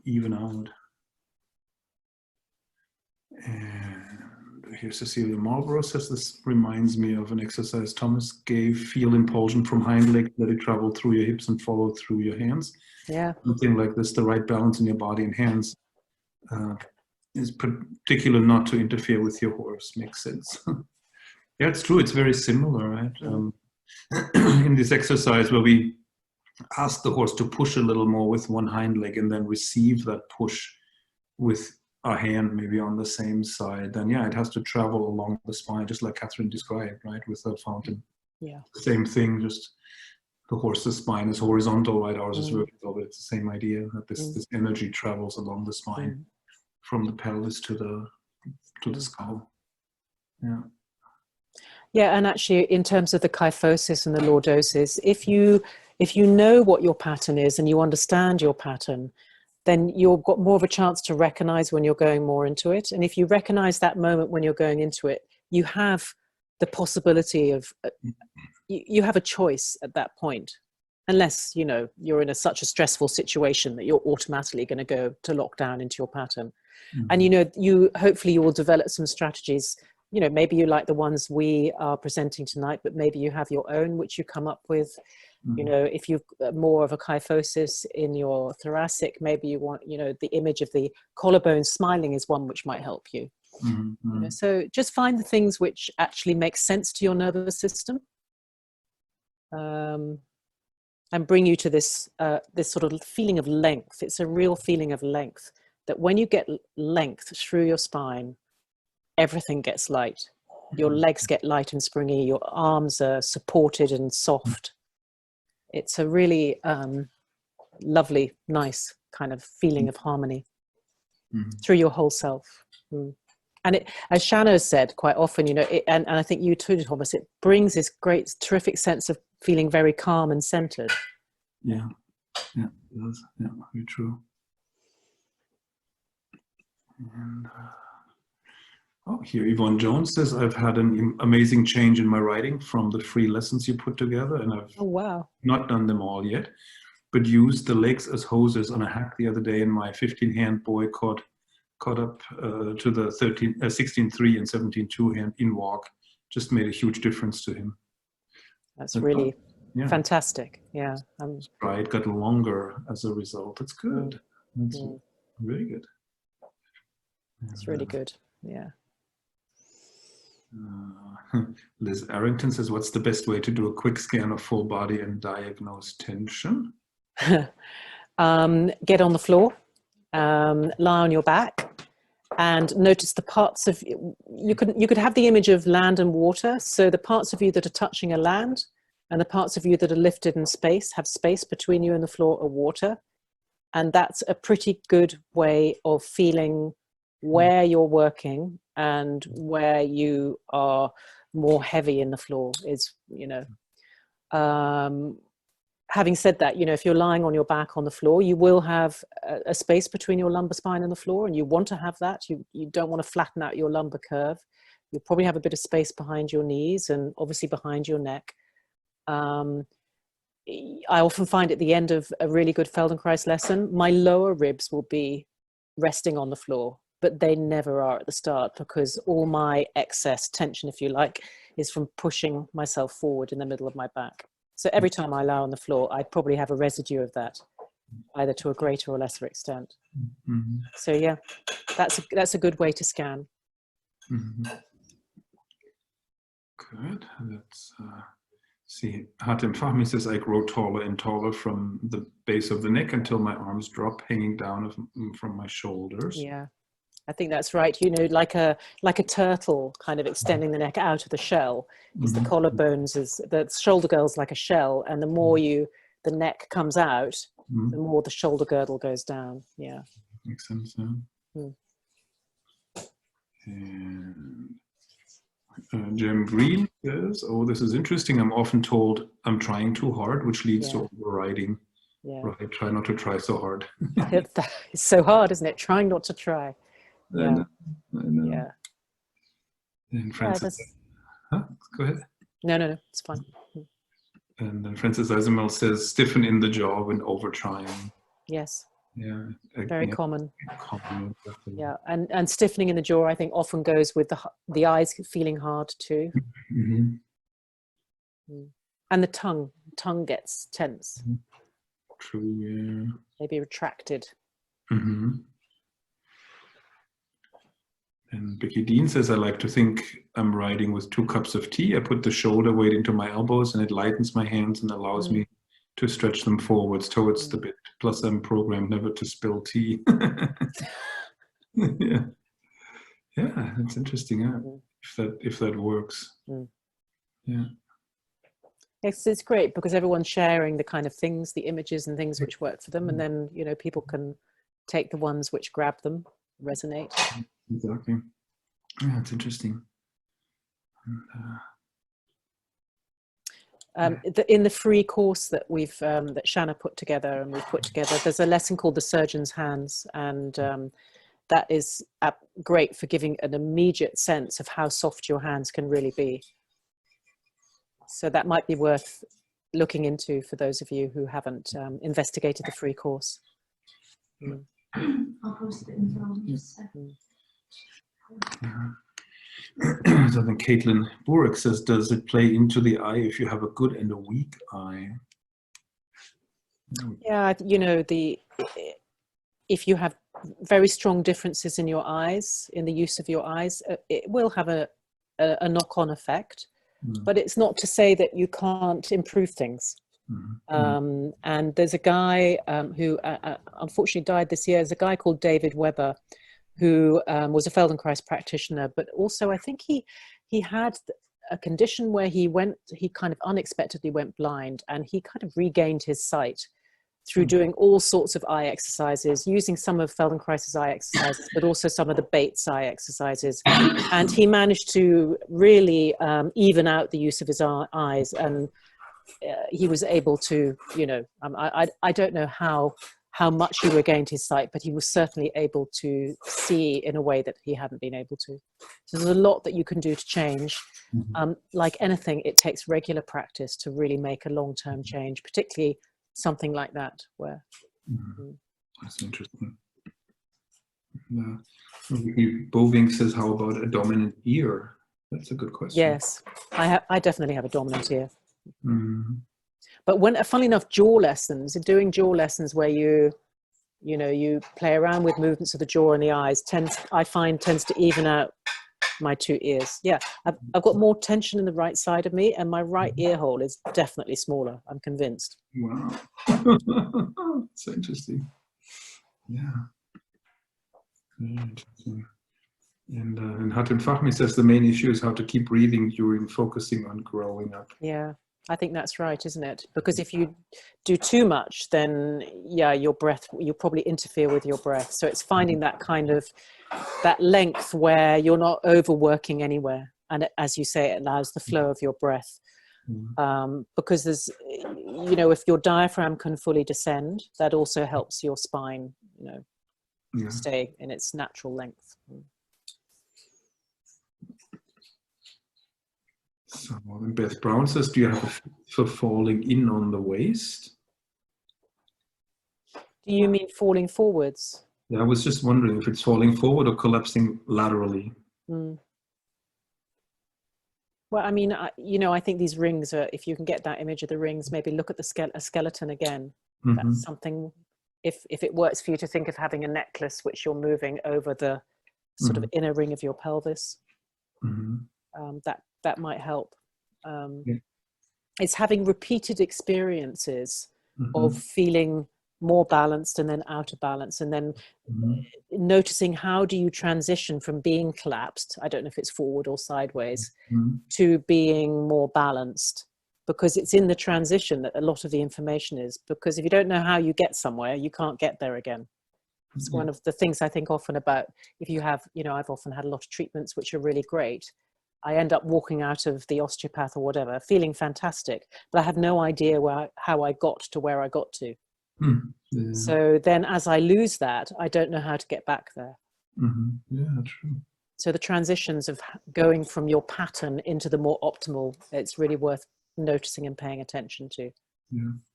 even out. And here Cecilia Marlborough says, this reminds me of an exercise Thomas gave. Feel impulsion from hind leg, let it travel through your hips and follow through your hands. Yeah, something like this. The right balance in your body and hands is particular, not to interfere with your horse. Makes sense. Yeah, it's true. It's very similar, right? In this exercise where we ask the horse to push a little more with one hind leg and then receive that push with a hand maybe on the same side, then it has to travel along the spine, just like Catherine described, right, with that fountain. Yeah. Same thing, just the horse's spine is horizontal, right? Ours is vertical, but it's the same idea that this energy travels along the spine from the pelvis to the skull. Yeah. Yeah, and actually, in terms of the kyphosis and the lordosis, if you know what your pattern is and you understand your pattern, then you've got more of a chance to recognize when you're going more into it. And if you recognize that moment when you're going into it, you have the possibility of, you have a choice at that point, unless, you're in such a stressful situation that you're automatically going to go to lock down into your pattern. And, hopefully you will develop some strategies. Maybe you like the ones we are presenting tonight, but maybe you have your own, which you come up with. If you've more of a kyphosis in your thoracic, maybe you want, the image of the collarbone smiling is one which might help you. So just find the things which actually make sense to your nervous system, and bring you to this sort of feeling of length. It's a real feeling of length, that when you get length through your spine, everything gets light. Your legs get light and springy. Your arms are supported and soft. It's a really lovely, nice kind of feeling of harmony through your whole self. And it, as Shanna said quite often, and I think you too, Thomas, it brings this great, terrific sense of feeling very calm and centered. Yeah, it does. Yeah, very true. And here Yvonne Jones says, I've had an amazing change in my writing from the free lessons you put together, and I've not done them all yet, but used the legs as hoses on a hack the other day, and my 15-hand boy caught up to the 16-3 and 17-2 hand in walk. Just made a huge difference to him. That's really Yeah. Fantastic. Yeah. Stride got longer as a result. That's good. That's really good. It's really good. Yeah. Liz Arrington says, what's the best way to do a quick scan of full body and diagnose tension? Get on the floor, lie on your back, and notice the parts of you could have the image of land and water. So the parts of you that are touching are land, and the parts of you that are lifted in space, have space between you and the floor, are water. And that's a pretty good way of feeling where you're working and where you are more heavy in the floor is, having said that, if you're lying on your back on the floor, you will have a space between your lumbar spine and the floor, and you want to have that. You don't want to flatten out your lumbar curve. You'll probably have a bit of space behind your knees and obviously behind your neck. I often find at the end of a really good Feldenkrais lesson, my lower ribs will be resting on the floor, but they never are at the start, because all my excess tension, if you like, is from pushing myself forward in the middle of my back. So every time I lie on the floor, I probably have a residue of that, either to a greater or lesser extent. So yeah, that's a good way to scan. Good. Let's see. Hatem Fahmi says, I grow taller and taller from the base of the neck until my arms drop hanging down from my shoulders. Yeah, I think that's right. Like a turtle kind of extending the neck out of the shell. Is the collarbones, is the shoulder girdle's like a shell, and the more the neck comes out, the more the shoulder girdle goes down. Yeah, makes sense. Yeah. And Jim Green says, oh, this is interesting. I'm often told I'm trying too hard, which leads to overriding. Right, try not to try so hard. It's so hard, isn't it? Trying not to try. Yeah. I know. Yeah. And Francis, go ahead. No, it's fine. And then Francis Eisenmel says, stiffen in the jaw when overtrying. Yes. Yeah. Very common. Exactly. Yeah, and stiffening in the jaw, I think, often goes with the eyes feeling hard too. And the tongue gets tense. True, yeah. Maybe retracted. And Becky Dean says, I like to think I'm riding with 2 cups of tea. I put the shoulder weight into my elbows and it lightens my hands and allows me to stretch them forwards towards the bit. Plus I'm programmed never to spill tea. Yeah, that's interesting. If that works. Yeah. It's great because everyone's sharing the kind of things, the images and things which work for them, and then people can take the ones which grab them, resonate. Exactly. Yeah, it's interesting. In the free course that that Shanna put together and we've put together, there's a lesson called the surgeon's hands, and that is great for giving an immediate sense of how soft your hands can really be. So that might be worth looking into for those of you who haven't investigated the free course. I'll post it in the So then Caitlin Burek says, does it play into the eye if you have a good and a weak eye? Yeah, if you have very strong differences in your eyes, in the use of your eyes, it will have a knock-on effect. But it's not to say that you can't improve things. And there's a guy who unfortunately died this year. There's a guy called David Weber, who was a Feldenkrais practitioner, but also I think he had a condition where he kind of unexpectedly went blind, and he kind of regained his sight through doing all sorts of eye exercises, using some of Feldenkrais's eye exercises, but also some of the Bates eye exercises. And he managed to really even out the use of his eyes. And he was able to, I don't know how much he regained his sight, but he was certainly able to see in a way that he hadn't been able to. So there's a lot that you can do to change. Like anything, it takes regular practice to really make a long-term change, particularly something like that where that's interesting. Boving says, how about a dominant ear? That's a good question. Yes, I definitely have a dominant ear. But funnily enough, jaw lessons, doing jaw lessons where you play around with movements of the jaw and the eyes I find tends to even out my two ears. Yeah, I've got more tension in the right side of me, and my right ear hole is definitely smaller. I'm convinced. Wow. So interesting. Yeah. Very interesting. And Hatem Fahmy says the main issue is how to keep breathing during focusing on growing up. Yeah, I think that's right, isn't it? Because if you do too much, then your breath, you'll probably interfere with your breath. So it's finding that kind of, that length where you're not overworking anywhere. And as you say, it allows the flow of your breath. Because there's, if your diaphragm can fully descend, that also helps your spine, stay in its natural length. So Beth Brown says, do you have a feel for falling in on the waist? Do you mean falling forwards? Yeah, I was just wondering if it's falling forward or collapsing laterally. Well, I mean, I think these rings are, if you can get that image of the rings, maybe look at a skeleton again. That's something, if it works for you to think of having a necklace which you're moving over the sort of inner ring of your pelvis, that might help. It's having repeated experiences of feeling more balanced and then out of balance, and then noticing how do you transition from being collapsed, I don't know if it's forward or sideways, to being more balanced, because it's in the transition that a lot of the information is. Because if you don't know how you get somewhere, you can't get there again. It's one of the things I think often about, if you have, I've often had a lot of treatments which are really great. I end up walking out of the osteopath or whatever feeling fantastic, but I have no idea how I got to where I got to. So then as I lose that, I don't know how to get back there. Yeah, true. So the transitions of going from your pattern into the more optimal, it's really worth noticing and paying attention to.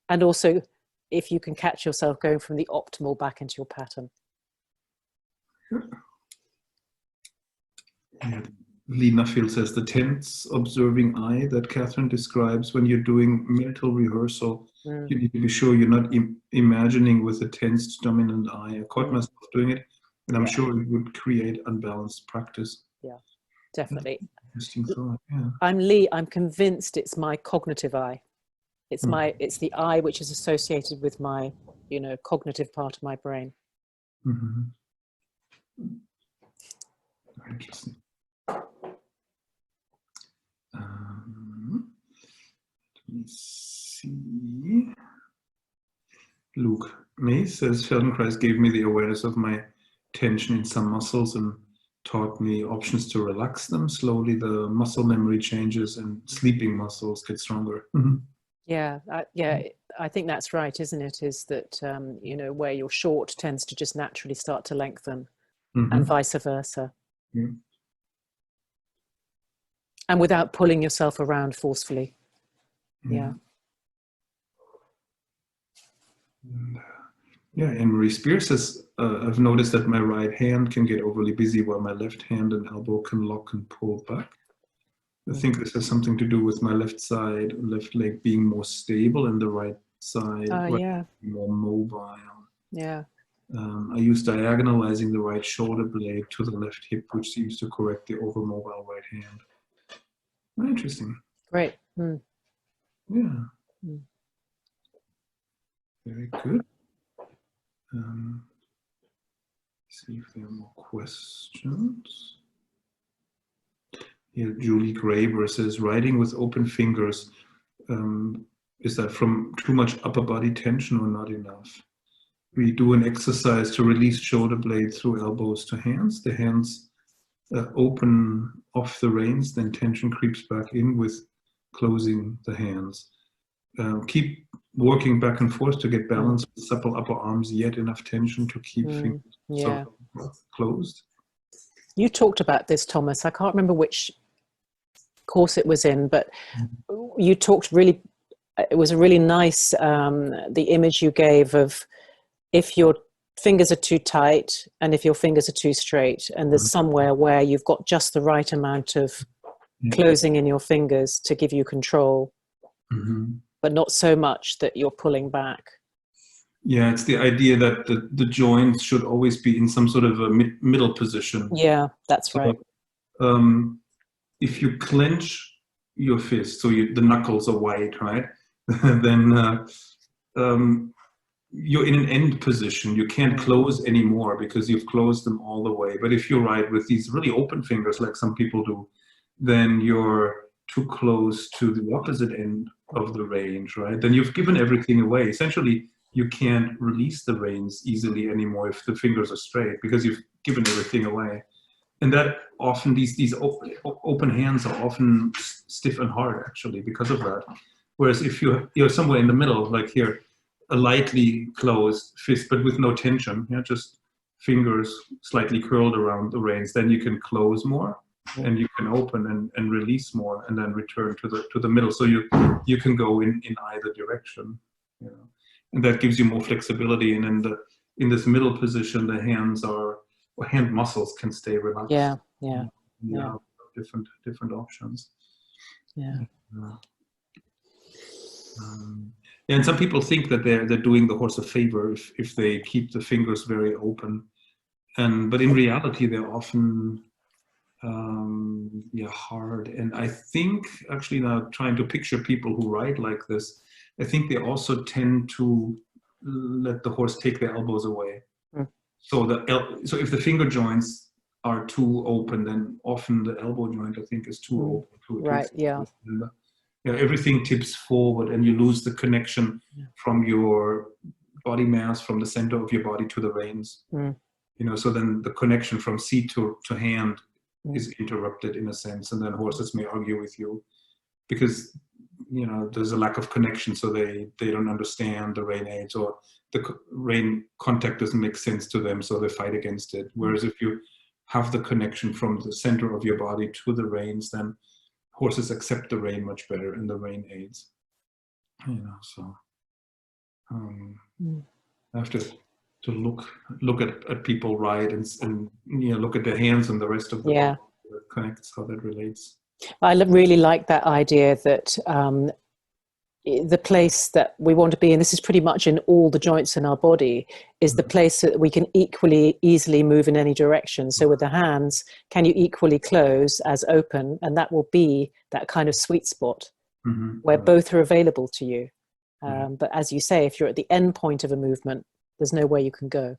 And also, if you can catch yourself going from the optimal back into your pattern. Lee Nuffield says the tense observing eye that Catherine describes when you're doing mental rehearsal, you need to be sure you're not imagining with a tensed dominant eye. I caught myself doing it, and I'm sure it would create unbalanced practice. Yeah, definitely. Interesting thought. Yeah. I'm convinced it's my cognitive eye. It's the eye which is associated with my, cognitive part of my brain. Interesting. Let me see. Luke May says, Feldenkrais gave me the awareness of my tension in some muscles and taught me options to relax them. Slowly the muscle memory changes and sleeping muscles get stronger. I think that's right, isn't it? Is that, where you're short tends to just naturally start to lengthen and vice versa. And without pulling yourself around forcefully. And Marie Spears says, I've noticed that my right hand can get overly busy while my left hand and elbow can lock and pull back. I think this has something to do with my left leg being more stable and the right side more mobile. I use diagonalizing the right shoulder blade to the left hip, which seems to correct the overmobile right hand. Very interesting. Great. Very good. See if there are more questions. Here, Julie Graber says, writing with open fingers, is that from too much upper body tension or not enough? We do an exercise to release shoulder blade through elbows to hands. The hands open off the reins, then tension creeps back in with closing the hands. Keep working back and forth to get balance with supple upper arms, yet enough tension to keep fingers closed. You talked about this, Thomas. I can't remember which course it was in, but you talked really, it was a really nice, the image you gave of if your fingers are too tight and if your fingers are too straight, and there's somewhere where you've got just the right amount of closing in your fingers to give you control. but not so much that you're pulling back. Yeah, it's the idea that the joints should always be in some sort of a middle position. Yeah, that's right. If you clench your fist, so the knuckles are wide, right? Then you're in an end position. You can't close anymore because you've closed them all the way. But if you write with these really open fingers, like some people do, then you're too close to the opposite end of the range, right? Then you've given everything away. Essentially, you can't release the reins easily anymore if the fingers are straight because you've given everything away. And that often, these open hands are often stiff and hard, actually, because of that. Whereas if you're somewhere in the middle, like here, a lightly closed fist, but with no tension, just fingers slightly curled around the reins, then you can close more, and you can open and release more, and then return to the middle. So you can go in either direction, and that gives you more flexibility. And in this middle position, the hand muscles can stay relaxed. Yeah. Different options. Yeah. And some people think that they're doing the horse a favor if they keep the fingers very open, but in reality they're often hard. And I think actually, now trying to picture people who ride like this, I think they also tend to let the horse take their elbows away. So if the finger joints are too open, then often the elbow joint, I think, is too open. Right. Yeah. Everything tips forward, and you lose the connection from your body mass, from the center of your body to the reins. So then the connection from seat to hand is interrupted in a sense, and then horses may argue with you because there's a lack of connection, so they don't understand the rein aids, or the rein contact doesn't make sense to them, so they fight against it. Whereas if you have the connection from the center of your body to the reins, then horses accept the rein much better and the rein aids. So I have to look at people ride and look at their hands and the rest of the body that connects, how that relates. I really like that idea that the place that we want to be, and this is pretty much in all the joints in our body, is the place that we can equally easily move in any direction. So with the hands, can you equally close as open? And that will be that kind of sweet spot where both are available to you. But as you say, if you're at the end point of a movement, there's no way you can go.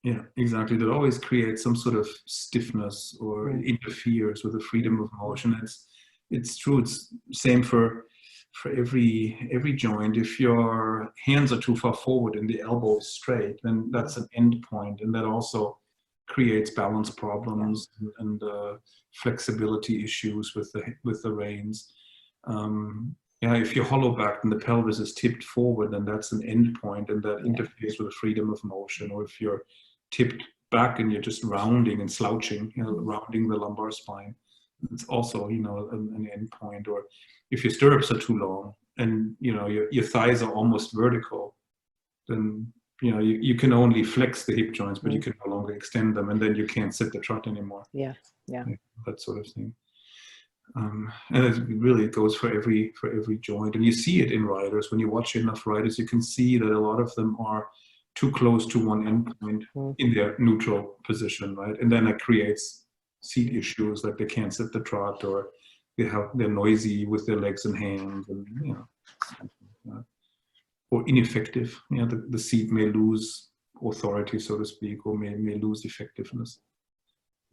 Yeah, exactly. That always creates some sort of stiffness or interferes with the freedom of motion. It's true. It's same for every joint. If your hands are too far forward and the elbow is straight, then that's an end point, and that also creates balance problems and flexibility issues with the reins. If you're hollow backed and the pelvis is tipped forward, then that's an end point, and that interferes with the freedom of motion. Or if you're tipped back and you're just rounding and slouching, rounding the lumbar spine, it's also an end point. Or if your stirrups are too long and your thighs are almost vertical, then you can only flex the hip joints, but you can no longer extend them, and then you can't sit the trot anymore. That sort of thing. And it goes for every joint, and you see it in riders. When you watch enough riders, you can see that a lot of them are too close to one endpoint in their neutral position, right? And then it creates seat issues, like they can't sit the trot, or they're noisy with their legs and hands, and or ineffective. The seat may lose authority, so to speak, or may lose effectiveness.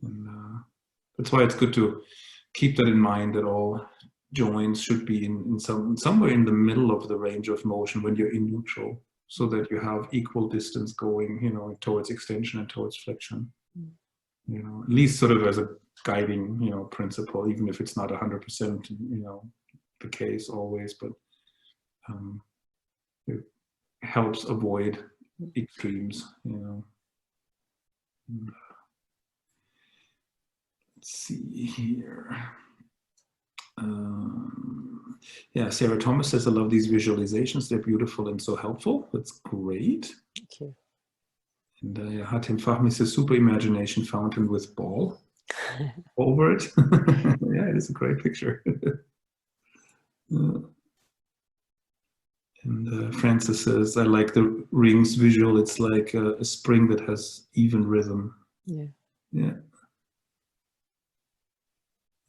And that's why it's good to keep that in mind, that all joints should be in somewhere in the middle of the range of motion when you're in neutral, so that you have equal distance going, towards extension and towards flexion. At least sort of as a guiding, principle, even if it's not 100%, the case always, but it helps avoid extremes, Let's see here. Sarah Thomas says, I love these visualizations. They're beautiful and so helpful. That's great. Thank you. And Hatim Fahmi says, super imagination fountain with ball over it. Yeah, it is a great picture. And Francis says, I like the rings visual. It's like a spring that has even rhythm. Yeah. Yeah.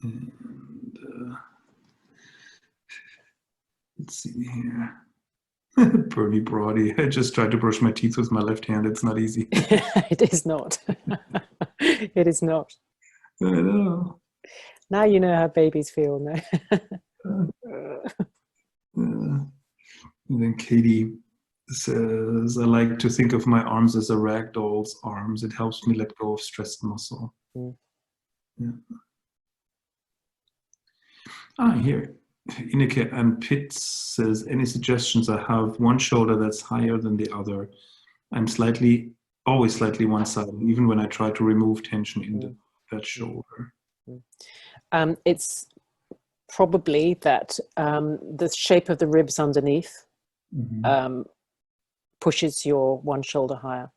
And let's see here. Bernie Brody. I just tried to brush my teeth with my left hand. It's not easy. It is not. It is not. I know. Now you know how babies feel. No? And then Katie says, I like to think of my arms as a rag doll's arms. It helps me let go of stressed muscle. Mm. Yeah. Here. Ineke and Pitts says, any suggestions? I have one shoulder that's higher than the other. I'm always slightly one-sided, even when I try to remove tension in that shoulder. It's probably that the shape of the ribs underneath pushes your one shoulder higher.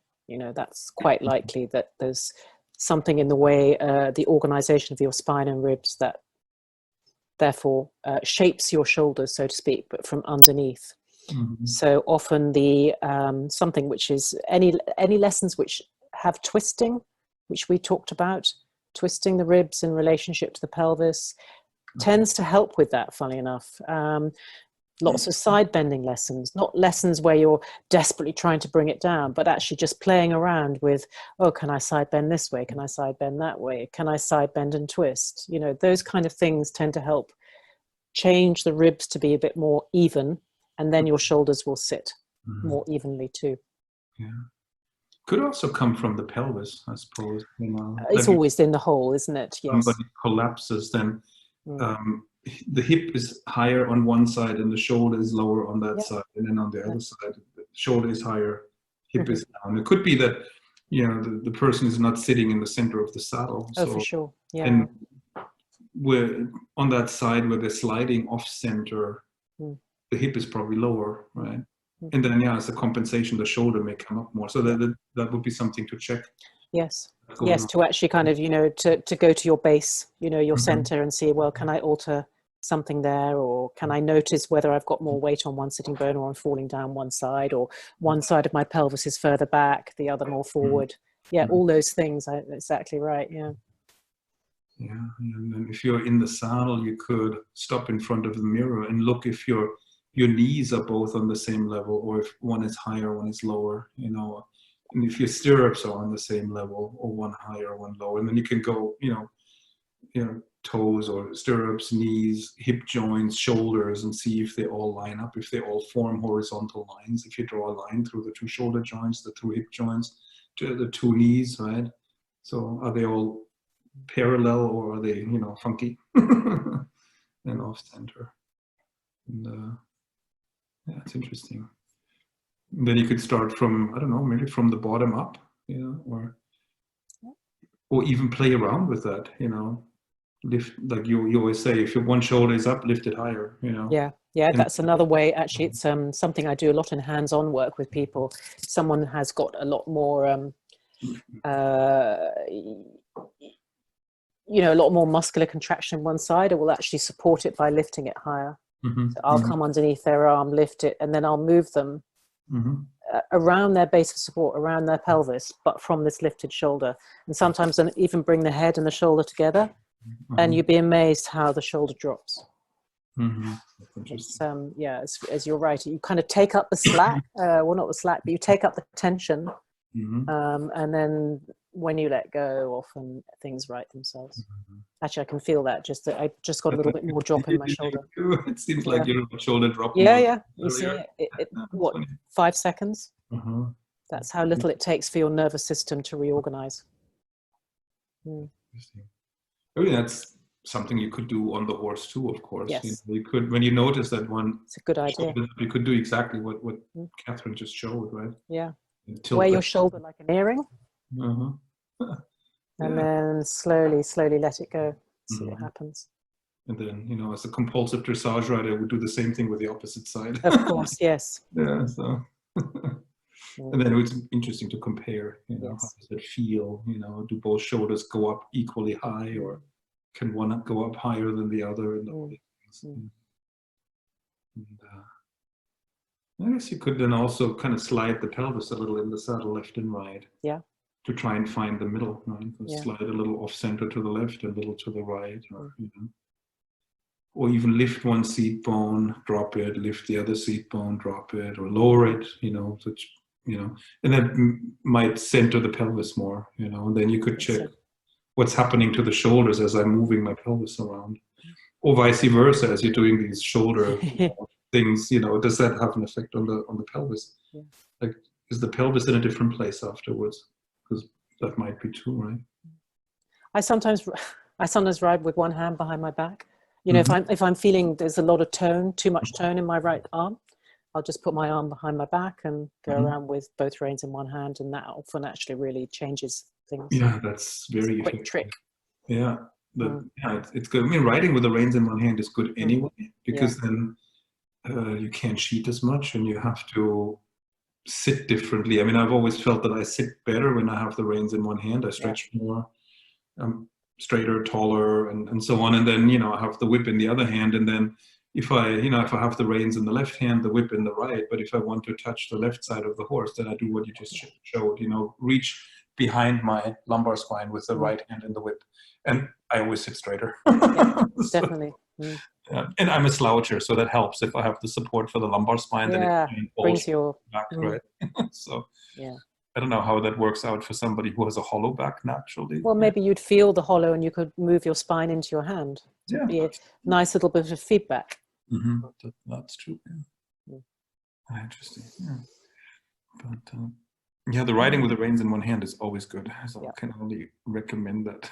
That's quite likely that there's something in the way, the organization of your spine and ribs that therefore shapes your shoulders, so to speak, but from underneath. So often the something which is any lessons which have twisting, which we talked about, twisting the ribs in relationship to the pelvis, tends to help with that, funnily enough. Lots of side bending lessons, not lessons where you're desperately trying to bring it down, but actually just playing around with, oh, can I side bend this way? Can I side bend that way? Can I side bend and twist? Those kind of things tend to help change the ribs to be a bit more even, and then your shoulders will sit more evenly too. Yeah. Could also come from the pelvis, I suppose. It's always in the hole, isn't it? Yes. Somebody collapses, then the hip is higher on one side and the shoulder is lower on that side, and then on the other side, the shoulder is higher, hip is down. It could be that the person is not sitting in the center of the saddle. Oh, for sure. Yeah. And we're on that side where they're sliding off center, the hip is probably lower, right? And then, as a compensation, the shoulder may come up more. So that would be something to check. Yes. Yes, to actually kind of, to go to your base, your center, and see, well, can I alter something there? Or can I notice whether I've got more weight on one sitting bone, or I'm falling down one side, or one side of my pelvis is further back, the other more forward. Yeah, all those things. Exactly right. Yeah. Yeah, and then if you're in the saddle, you could stop in front of the mirror and look if your knees are both on the same level, or if one is higher, one is lower, and if your stirrups are on the same level, or one higher, one lower, and then you can go, toes or stirrups, knees, hip joints, shoulders, and see if they all line up, if they all form horizontal lines. If you draw a line through the two shoulder joints, the two hip joints, to the two knees, right? So are they all parallel, or are they, funky and off center? And it's interesting. And then you could start from, I don't know, maybe from the bottom up, or even play around with that, lift, like you always say, if your one shoulder is up, lift it higher, Yeah, that's another way. Actually, it's something I do a lot in hands-on work with people. Someone has got a lot more a lot more muscular contraction on one side, or will actually support it by lifting it higher. So I'll come underneath their arm, lift it, and then I'll move them around their base of support, around their pelvis, but from this lifted shoulder. And sometimes then even bring the head and the shoulder together, and you'd be amazed how the shoulder drops. It's, as you're right, you kind of take up the slack, well, not the slack, but you take up the tension, and then when you let go, often things right themselves. Actually, I can feel that. I just got a little bit more drop in my shoulder. It seems like your shoulder drop. Yeah. You see it what, 5 seconds? That's how little it takes for your nervous system to reorganize. Interesting. I mean, that's something you could do on the horse too, of course. Yes. You could, when you notice that one, it's a good idea. You could do exactly what Catherine just showed, right? Yeah. Wear your shoulder like an earring. And then slowly let it go. See what happens. And then, as a compulsive dressage rider, I would do the same thing with the opposite side. Of course, yes. Yeah, so. And then it's interesting to compare, how does it feel? Do both shoulders go up equally high, or can one go up higher than the other? And all these things. I guess you could then also kind of slide the pelvis a little in the saddle, left and right. Yeah. To try and find the middle, right? Yeah. Slide a little off center to the left, a little to the right, or even lift one seat bone, drop it, lift the other seat bone, drop it, or lower it, such, and that might center the pelvis more, and then you could check what's happening to the shoulders as I'm moving my pelvis around, or vice versa, as you're doing these shoulder things, does that have an effect on the pelvis? Yeah. Like, is the pelvis in a different place afterwards? Because that might be too, right? I sometimes ride with one hand behind my back. If I'm feeling there's a lot of tone, too much tone in my right arm, I'll just put my arm behind my back and go around with both reins in one hand, and that often actually really changes things. Yeah, that's very quick trick. Yeah, it's good. I mean, riding with the reins in one hand is good anyway, because then you can't cheat as much, and you have to sit differently. I mean, I've always felt that I sit better when I have the reins in one hand. I stretch more, straighter, taller, and so on. And then, I have the whip in the other hand. And then if I have the reins in the left hand, the whip in the right, but if I want to touch the left side of the horse, then I do what you just showed, reach behind my lumbar spine with the right hand in the whip. And I always sit straighter. Definitely. And I'm a sloucher, so that helps if I have the support for the lumbar spine. Then it brings your back, right? So I don't know how that works out for somebody who has a hollow back naturally. Well, maybe you'd feel the hollow, and you could move your spine into your hand. To be a nice little bit of feedback. That's true. Interesting. But the riding with the reins in one hand is always good. So I can only recommend that.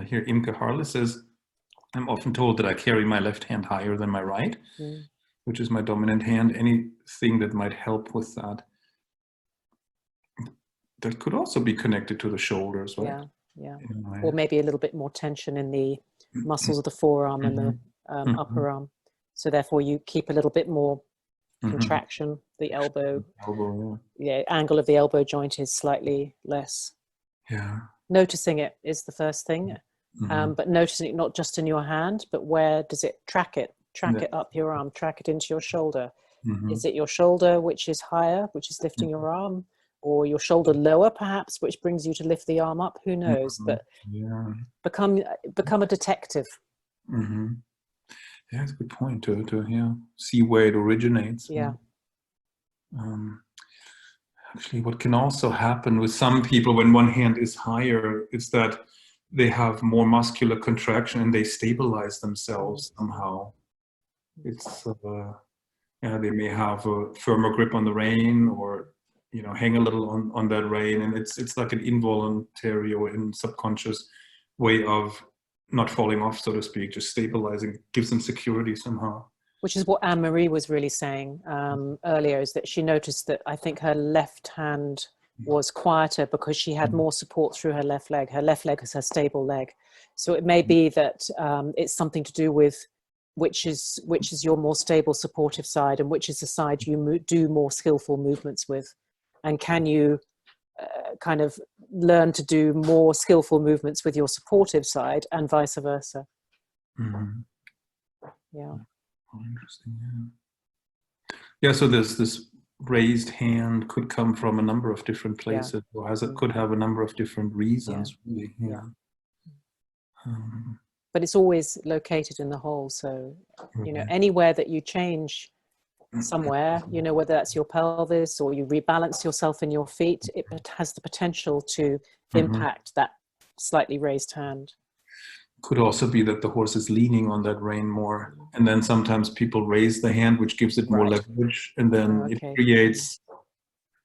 Here, Imke Harle says, I'm often told that I carry my left hand higher than my right, which is my dominant hand. Anything that might help with that? That could also be connected to the shoulders, right? Yeah. Or maybe a little bit more tension in the muscles of the forearm and the upper arm. So therefore you keep a little bit more contraction. The elbow, angle of the elbow joint is slightly less. Noticing it is the first thing, but noticing it not just in your hand, but where does it track it? Track it up your arm, track it into your shoulder. Is it your shoulder which is higher, which is lifting your arm, or your shoulder lower perhaps, which brings you to lift the arm up? Who knows? But become a detective. Yeah, that's a good point to see where it originates. Actually, what can also happen with some people when one hand is higher is that they have more muscular contraction and they stabilize themselves somehow. It's they may have a firmer grip on the rein, or hang a little on that rein, and it's like an involuntary or subconscious way of not falling off, so to speak, just stabilizing, gives them security somehow. Which is what Anne-Marie was really saying earlier, is that she noticed that I think her left hand was quieter because she had more support through her left leg. Her left leg is her stable leg. So it may be that it's something to do with which is your more stable, supportive side, and which is the side you do more skillful movements with. And can you kind of learn to do more skillful movements with your supportive side, and vice versa? Oh, interesting. Yeah. So this raised hand could come from a number of different places, or could have a number of different reasons. Really. But it's always located in the whole. So anywhere that you change somewhere, whether that's your pelvis or you rebalance yourself in your feet, it has the potential to impact that slightly raised hand. Could also be that the horse is leaning on that rein more, and then sometimes people raise the hand, which gives it more leverage, and then it creates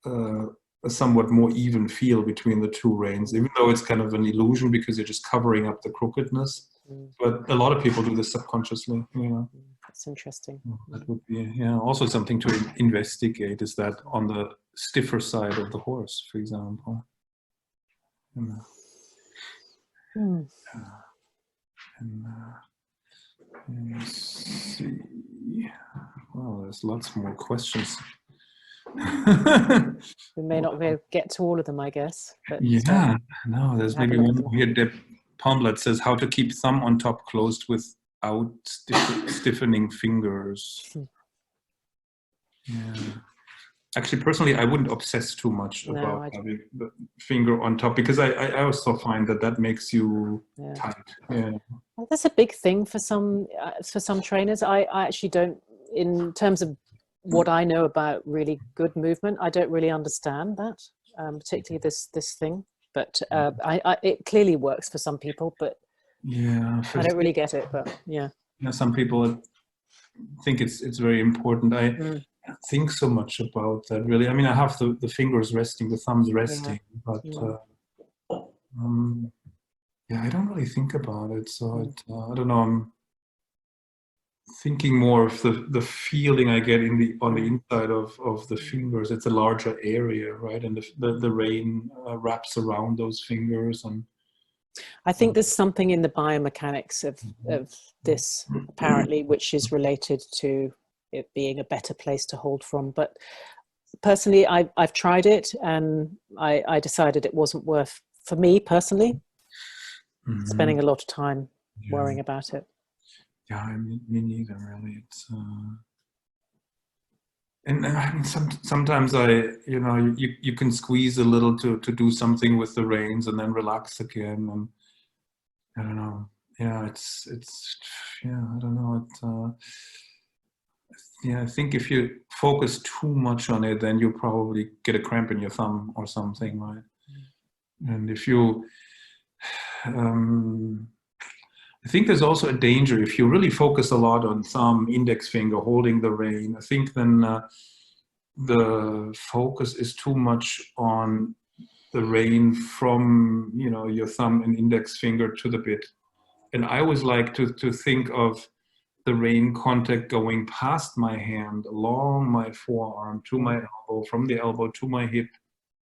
a somewhat more even feel between the two reins, even though it's kind of an illusion because you're just covering up the crookedness. But a lot of people do this subconsciously. That's interesting. That would be also something to investigate. Is that on the stiffer side of the horse, for example? Let me see. Well, there's lots more questions. We may not be able to get to all of them, I guess. But no, there's maybe one more here. Deb Palmblad says, how to keep thumb on top closed with out stiffening fingers. Yeah. Actually, personally, I wouldn't obsess too much about having the finger on top, because I also find that makes you tight. Yeah. Well, that's a big thing for some trainers. I actually don't, in terms of what I know about really good movement, I don't really understand that, particularly this thing. But it clearly works for some people, but yeah, I don't really get it. But yeah, some people think it's very important. I don't think so much about that, really. I mean, I have the fingers resting, the thumbs resting, but yeah, I don't really think about it. So I don't know. I'm thinking more of the feeling I get on the inside of the fingers. It's a larger area, right? And the rain wraps around those fingers. And I think there's something in the biomechanics of this, apparently, which is related to it being a better place to hold from. But personally, I've tried it, and I decided it wasn't worth, for me personally, spending a lot of time worrying about it. Yeah, me neither, really. It's and I mean, sometimes you can squeeze a little to do something with the reins and then relax again, and I don't know. Yeah, it's yeah, I don't know. Yeah, I think if you focus too much on it, then you'll probably get a cramp in your thumb or something, right? And if you I think there's also a danger if you really focus a lot on thumb, index finger, holding the rein. I think then the focus is too much on the rein from your thumb and index finger to the bit. And I always like to think of the rein contact going past my hand, along my forearm, to my elbow, from the elbow to my hip,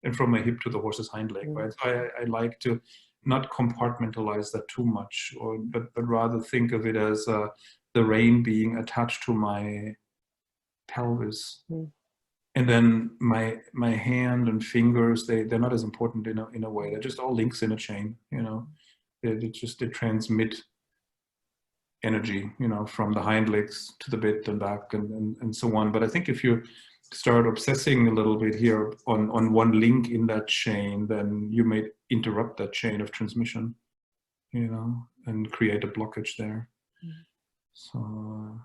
and from my hip to the horse's hind leg. Right? So I like to not compartmentalize that too much, but rather think of it as the rein being attached to my pelvis. And then my hand and fingers, they're not as important in a way. They're just all links in a chain, they transmit energy, from the hind legs to the bit and back and so on. But I think if you start obsessing a little bit here on one link in that chain, then you may interrupt that chain of transmission, and create a blockage there. So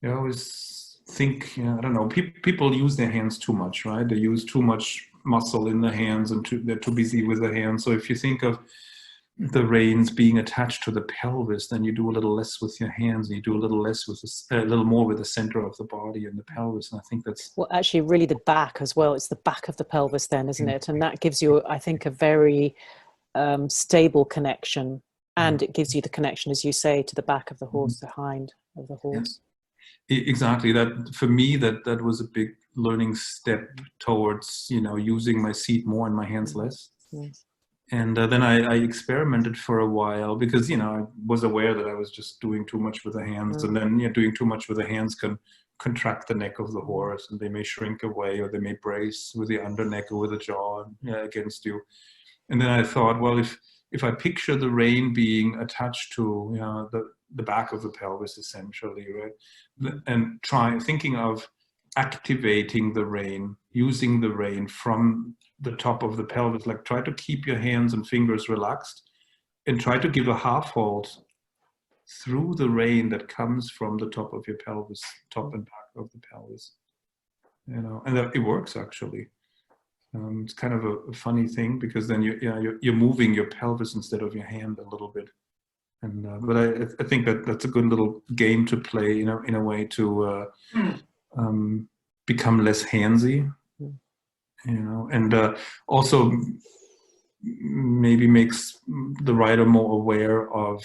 I always think, I don't know, people use their hands too much, right? They use too much muscle in the hands, and they're too busy with the hands. So if you think of the reins being attached to the pelvis, then you do a little less with your hands, and you do a little less with a little more with the center of the body and the pelvis. And I think that's actually really the back as well. It's the back of the pelvis then, isn't it? And that gives you, I think, a very stable connection, and it gives you the connection, as you say, to the back of the horse, the hind of the horse. Exactly. That for me, that was a big learning step towards using my seat more and my hands less. And then I experimented for a while, because I was aware that I was just doing too much with the hands, and then doing too much with the hands can contract the neck of the horse, and they may shrink away, or they may brace with the under neck or with the jaw against you. And then I thought, well, if I picture the rein being attached to the back of the pelvis, essentially, right, and thinking of activating the rein, using the rein from the top of the pelvis, like try to keep your hands and fingers relaxed, and try to give a half hold through the rein that comes from the top of your pelvis, top and back of the pelvis, and it works actually. It's kind of a funny thing, because then you're moving your pelvis instead of your hand a little bit. And but I think that's a good little game to play, in a way to become less handsy, and also maybe makes the rider more aware of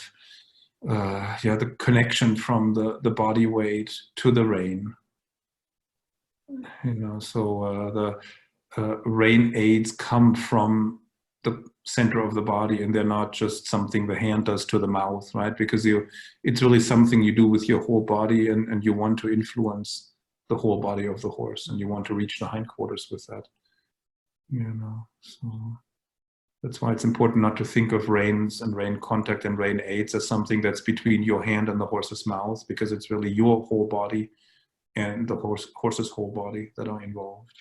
the connection from the body weight to the rein. So the rein aids come from the center of the body, and they're not just something the hand does to the mouth, right? Because it's really something you do with your whole body, and you want to influence the whole body of the horse, and you want to reach the hindquarters with that. So That's why it's important not to think of reins and rein contact and rein aids as something that's between your hand and the horse's mouth, because it's really your whole body and the horse's whole body that are involved.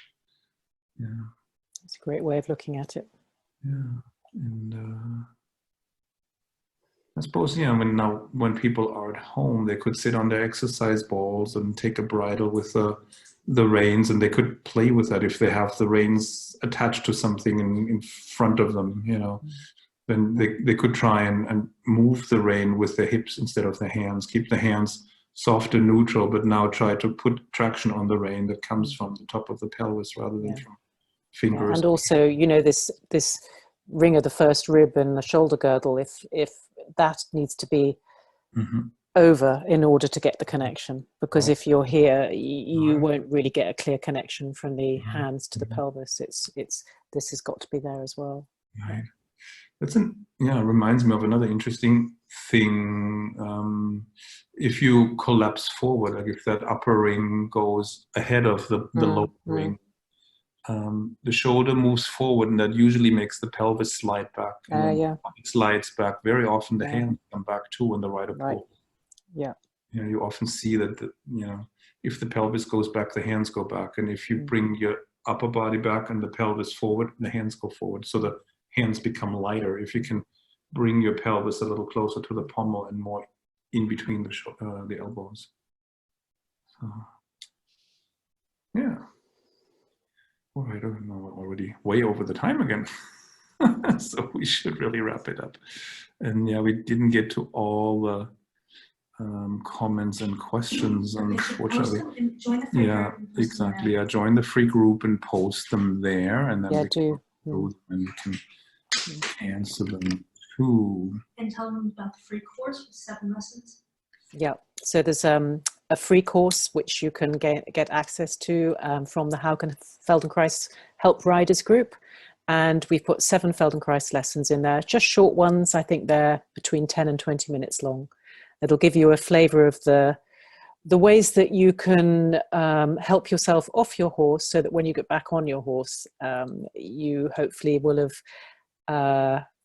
Yeah. It's a great way of looking at it. Yeah. And I suppose, when people are at home, they could sit on their exercise balls and take a bridle with the reins, and they could play with that if they have the reins attached to something in front of them, then they could try and move the rein with their hips instead of their hands, keep the hands soft and neutral, but now try to put traction on the rein that comes from the top of the pelvis rather than from fingers. Yeah. And also, this ring of the first rib and the shoulder girdle, if that needs to be over in order to get the connection, because if you're here, you won't really get a clear connection from the hands to the pelvis. This has got to be there as well. Right. That's reminds me of another interesting thing. If you collapse forward, like if that upper ring goes ahead of the lower ring, the shoulder moves forward, and that usually makes the pelvis slide back. And when it slides back, very often the hands come back too when the rider pulls. Yeah. You often see that if the pelvis goes back, the hands go back, and if you bring your upper body back and the pelvis forward, the hands go forward. So the hands become lighter. If you can bring your pelvis a little closer to the pommel and more in between the elbows. So, yeah. All right, we're already way over the time again. So we should really wrap it up. And we didn't get to all the comments and questions, unfortunately. Exactly. Join the free group and post them there, and then we can go through them and we can answer them too. And tell them about the free course with 7 lessons. Yeah. So there's a free course which you can get access to from the How Can Feldenkrais Help Riders group. And we've put 7 Feldenkrais lessons in there, just short ones. I think they're between 10 and 20 minutes long. It'll give you a flavor of the ways that you can help yourself off your horse, so that when you get back on your horse, you hopefully will have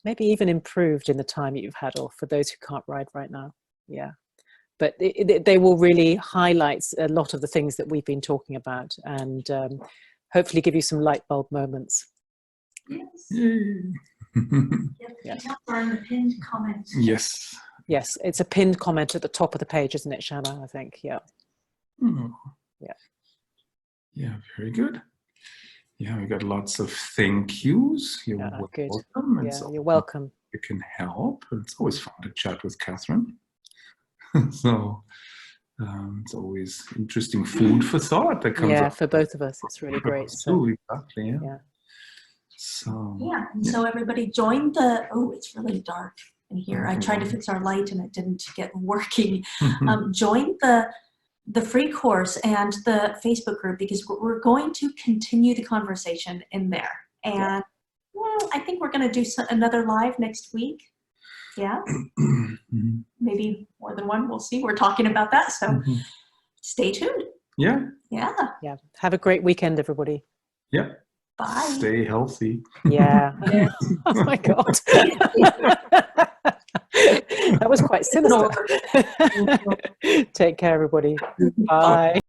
maybe even improved in the time that you've had off, for those who can't ride right now. Yeah. But they will really highlight a lot of the things that we've been talking about, and hopefully give you some light bulb moments. Yes. Burn the pinned comment. Yes. Yes, it's a pinned comment at the top of the page, isn't it, Shanna? I think, yeah. Yeah, very good. Yeah, we got lots of thank yous. You're welcome. Good. You're welcome. You can help. It's always fun to chat with Catherine. So it's always interesting food for thought that comes up. Yeah, for both of us, it's really great. So, exactly. Yeah. So. Yeah. And so everybody join the. Oh, it's really dark in here. I tried to fix our light and it didn't get working. Join the free course and the Facebook group, because we're going to continue the conversation in there. And I think we're going to do another live next week. Yeah. Maybe more than one. We'll see. We're talking about that. So stay tuned. Yeah. Yeah. Yeah. Have a great weekend, everybody. Yeah. Bye. Stay healthy. Yeah. Oh my God. That was quite sinister. Take care, everybody. Bye.